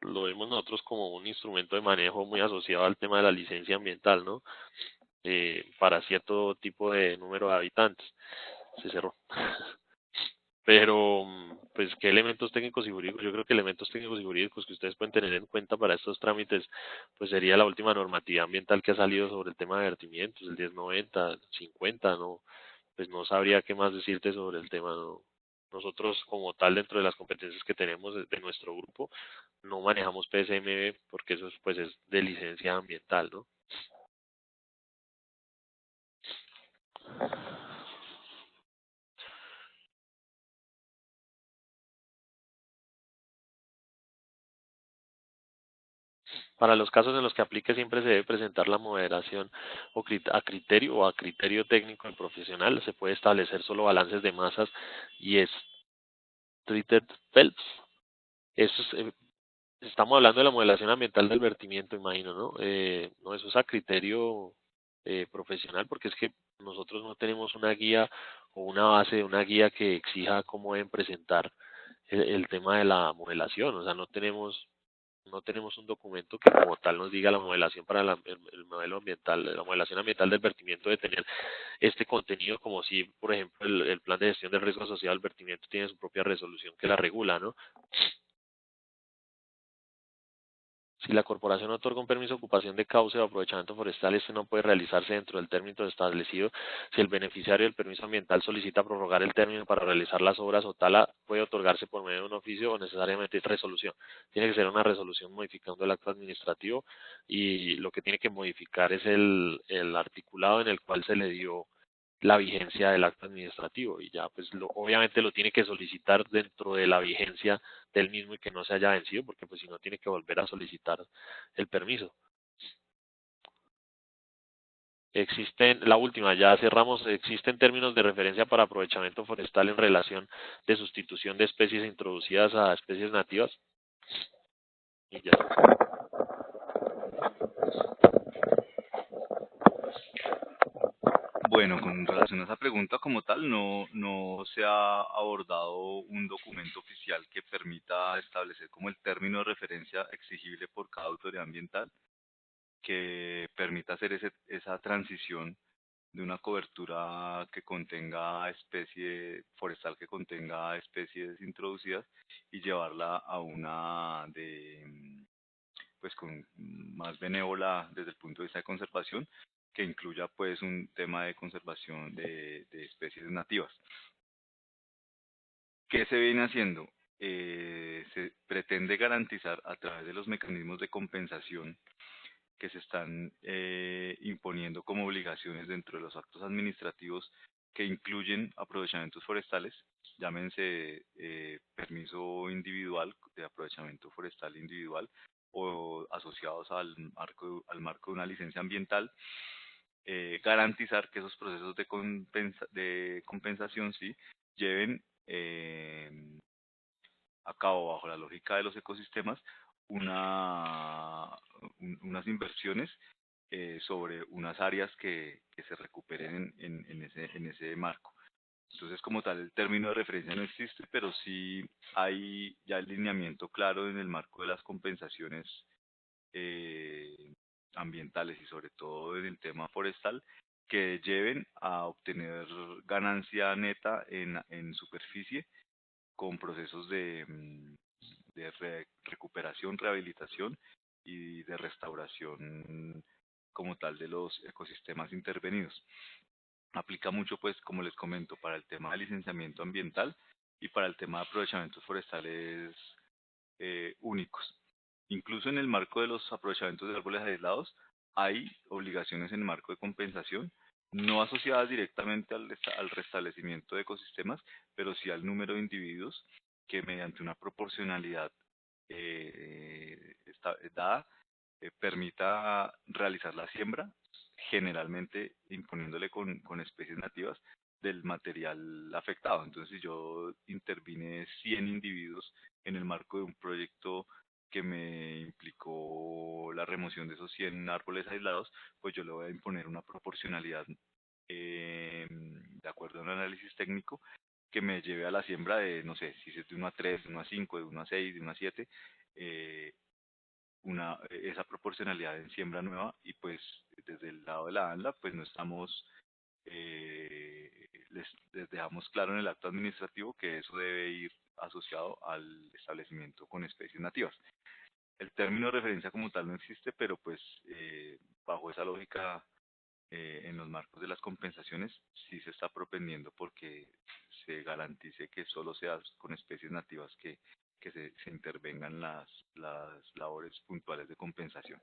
lo vemos nosotros como un instrumento de manejo muy asociado al tema de la licencia ambiental, ¿no? Para cierto tipo de número de habitantes. Se cerró. Pero pues, ¿qué elementos técnicos y jurídicos? Yo creo que elementos técnicos y jurídicos que ustedes pueden tener en cuenta para estos trámites, pues sería la última normativa ambiental que ha salido sobre el tema de vertimientos, el 1090, 50, ¿no? Pues no sabría qué más decirte sobre el tema, ¿no? Nosotros como tal, dentro de las competencias que tenemos de nuestro grupo, no manejamos PSMB porque eso pues es de licencia ambiental, ¿no? Para los casos en los que aplique siempre se debe presentar la moderación a criterio o a criterio técnico del profesional. Se puede establecer solo balances de masas y treated Phelps. Eso es, estamos hablando de la modelación ambiental del vertimiento, imagino, ¿no? No, eso es a criterio profesional porque es que nosotros no tenemos una guía o una base de una guía que exija cómo deben presentar el tema de la modelación. O sea, no tenemos un documento que como tal nos diga la modelación para el modelo ambiental, la modelación ambiental del vertimiento de tener este contenido como si, por ejemplo, el plan de gestión del riesgo asociado al vertimiento tiene su propia resolución que la regula, ¿no? Si la corporación otorga un permiso de ocupación de cauce o aprovechamiento forestal, este no puede realizarse dentro del término establecido. Si el beneficiario del permiso ambiental solicita prorrogar el término para realizar las obras o tal, puede otorgarse por medio de un oficio o necesariamente resolución. Tiene que ser una resolución modificando el acto administrativo y lo que tiene que modificar es el articulado en el cual se le dio la vigencia del acto administrativo y ya pues obviamente lo tiene que solicitar dentro de la vigencia del mismo y que no se haya vencido porque pues si no tiene que volver a solicitar el permiso. Existen, la última, ya cerramos, existen términos de referencia para aprovechamiento forestal en relación de sustitución de especies introducidas a especies nativas y ya. Bueno, con relación a esa pregunta como tal, no se ha abordado un documento oficial que permita establecer como el término de referencia exigible por cada autoridad ambiental, que permita hacer esa transición de una cobertura que contenga especie forestal, que contenga especies introducidas y llevarla a una pues con más benévola desde el punto de vista de conservación, que incluya pues un tema de conservación de especies nativas. ¿Qué se viene haciendo? Se pretende garantizar a través de los mecanismos de compensación que se están imponiendo como obligaciones dentro de los actos administrativos que incluyen aprovechamientos forestales, llámense permiso individual de aprovechamiento forestal individual o asociados al marco de una licencia ambiental, garantizar que esos procesos de compensación sí lleven a cabo bajo la lógica de los ecosistemas unas inversiones sobre unas áreas que se recuperen en ese marco. Entonces, como tal, el término de referencia no existe, pero sí hay ya alineamiento claro en el marco de las compensaciones eh, ambientales y sobre todo en el tema forestal que lleven a obtener ganancia neta en superficie con procesos de recuperación, rehabilitación y de restauración como tal de los ecosistemas intervenidos. Aplica mucho, pues, como les comento, para el tema de licenciamiento ambiental y para el tema de aprovechamientos forestales únicos. Incluso en el marco de los aprovechamientos de árboles aislados, hay obligaciones en el marco de compensación, no asociadas directamente al restablecimiento de ecosistemas, pero sí al número de individuos que mediante una proporcionalidad dada permita realizar la siembra, generalmente imponiéndole con especies nativas del material afectado. Entonces, si yo intervine 100 individuos en el marco de un proyecto que me implicó la remoción de esos 100 árboles aislados, pues yo le voy a imponer una proporcionalidad de acuerdo a un análisis técnico que me lleve a la siembra de, no sé, si es de 1 a 3, de 1 a 5, de 1 a 6, de 1 a 7, esa proporcionalidad en siembra nueva y pues desde el lado de la ANLA pues no estamos les dejamos claro en el acto administrativo que eso debe ir asociado al establecimiento con especies nativas. El término de referencia como tal no existe, pero pues bajo esa lógica, en los marcos de las compensaciones, sí se está propendiendo porque se garantice que solo sea con especies nativas que se intervengan las labores puntuales de compensación.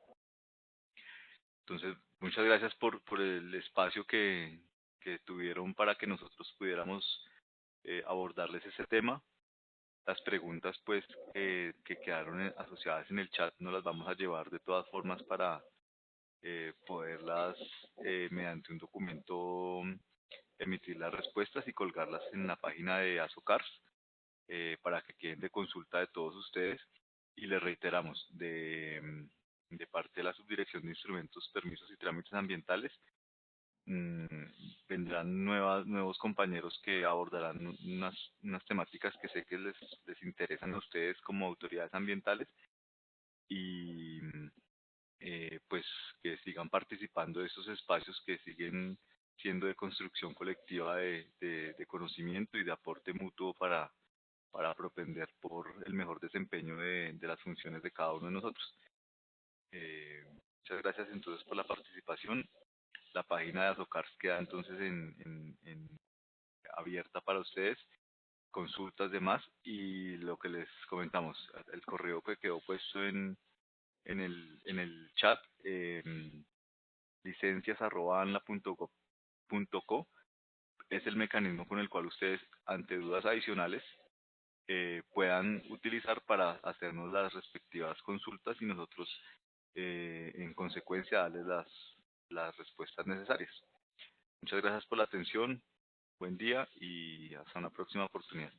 Entonces, muchas gracias por el espacio que tuvieron para que nosotros pudiéramos abordarles ese tema. Las preguntas pues que quedaron asociadas en el chat no las vamos a llevar de todas formas para poderlas mediante un documento emitir las respuestas y colgarlas en la página de Azocars para que queden de consulta de todos ustedes. Y les reiteramos, de parte de la Subdirección de Instrumentos, Permisos y Trámites Ambientales, mm, vendrán nuevos compañeros que abordarán unas temáticas que sé que les interesan a ustedes como autoridades ambientales y pues que sigan participando de esos espacios que siguen siendo de construcción colectiva de conocimiento y de aporte mutuo para propender por el mejor desempeño de las funciones de cada uno de nosotros. Muchas gracias entonces por la participación. La página de Azocars queda entonces abierta para ustedes, consultas demás y lo que les comentamos, el correo que quedó puesto en el chat, licencias@anla.gov.co, es el mecanismo con el cual ustedes, ante dudas adicionales, puedan utilizar para hacernos las respectivas consultas y nosotros, en consecuencia, darles las respuestas necesarias. Muchas gracias por la atención, buen día y hasta una próxima oportunidad.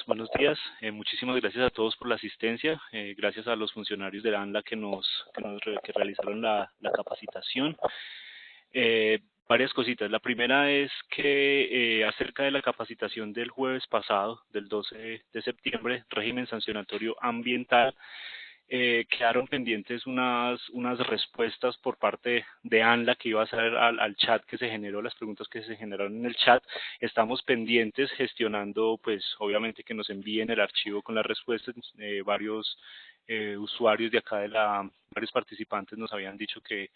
Buenos días. Muchísimas gracias a todos por la asistencia. Gracias a los funcionarios de la ANLA que realizaron la capacitación. Varias cositas. La primera es que acerca de la capacitación del jueves pasado, del 12 de septiembre, régimen sancionatorio ambiental, quedaron pendientes unas respuestas por parte de ANLA que iba a hacer al chat que se generó, las preguntas que se generaron en el chat. Estamos pendientes gestionando, pues obviamente que nos envíen el archivo con las respuestas. Varios usuarios de acá varios participantes nos habían dicho que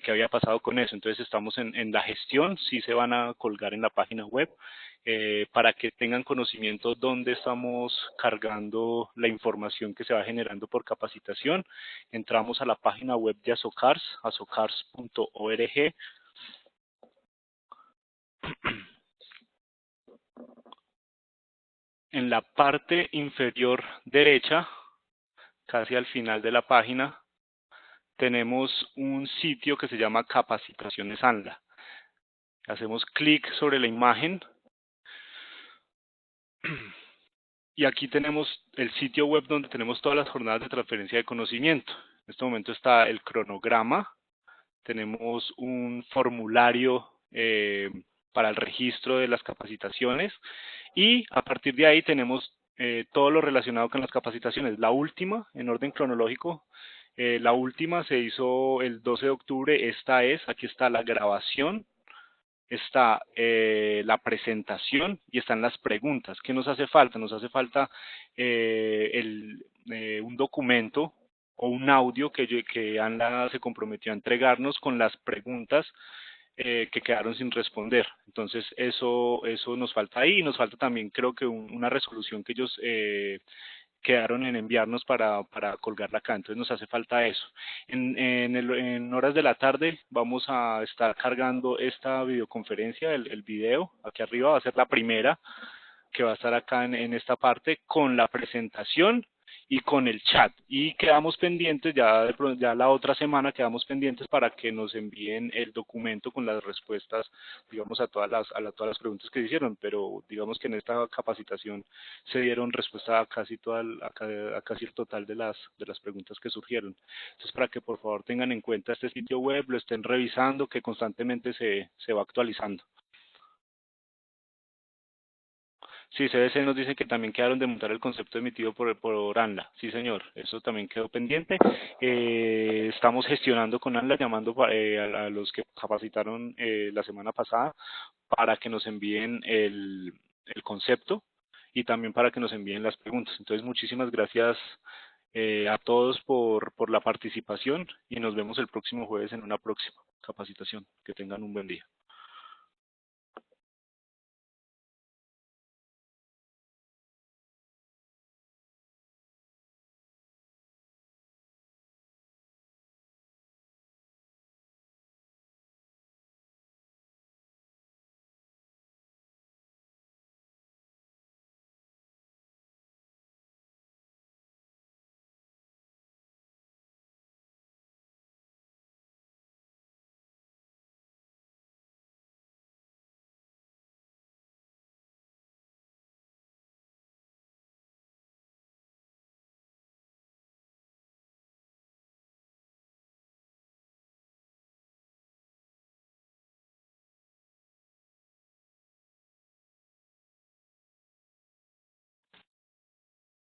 había pasado con eso. Entonces estamos en la gestión, sí se van a colgar en la página web. Para que tengan conocimiento dónde estamos cargando la información que se va generando por capacitación. Entramos a la página web de Azocars, azocars.org. En la parte inferior derecha, casi al final de la página, tenemos un sitio que se llama Capacitaciones ANLA. Hacemos clic sobre la imagen y aquí tenemos el sitio web donde tenemos todas las jornadas de transferencia de conocimiento. En este momento está el cronograma, tenemos un formulario para el registro de las capacitaciones y a partir de ahí tenemos todo lo relacionado con las capacitaciones. La última, en orden cronológico, la última se hizo el 12 de octubre, aquí está la grabación, está la presentación y están las preguntas. ¿Qué nos hace falta? Nos hace falta un documento o un audio que ANLA se comprometió a entregarnos con las preguntas que quedaron sin responder. Entonces eso nos falta ahí y nos falta también creo que una resolución que ellos quedaron en enviarnos para colgarla acá. Entonces nos hace falta eso. En horas de la tarde vamos a estar cargando esta videoconferencia, el video. Aquí arriba va a ser la primera que va a estar acá en esta parte con la presentación y con el chat. Y quedamos pendientes, ya la otra semana quedamos pendientes para que nos envíen el documento con las respuestas, digamos, a todas las preguntas que hicieron. Pero digamos que en esta capacitación se dieron respuesta a casi el total de las preguntas que surgieron. Entonces, para que por favor tengan en cuenta este sitio web, lo estén revisando, que constantemente se va actualizando. Sí, CBC nos dice que también quedaron de montar el concepto emitido por ANLA. Sí, señor, eso también quedó pendiente. Estamos gestionando con ANLA, llamando a los que capacitaron la semana pasada para que nos envíen el concepto y también para que nos envíen las preguntas. Entonces, muchísimas gracias a todos por la participación y nos vemos el próximo jueves en una próxima capacitación. Que tengan un buen día.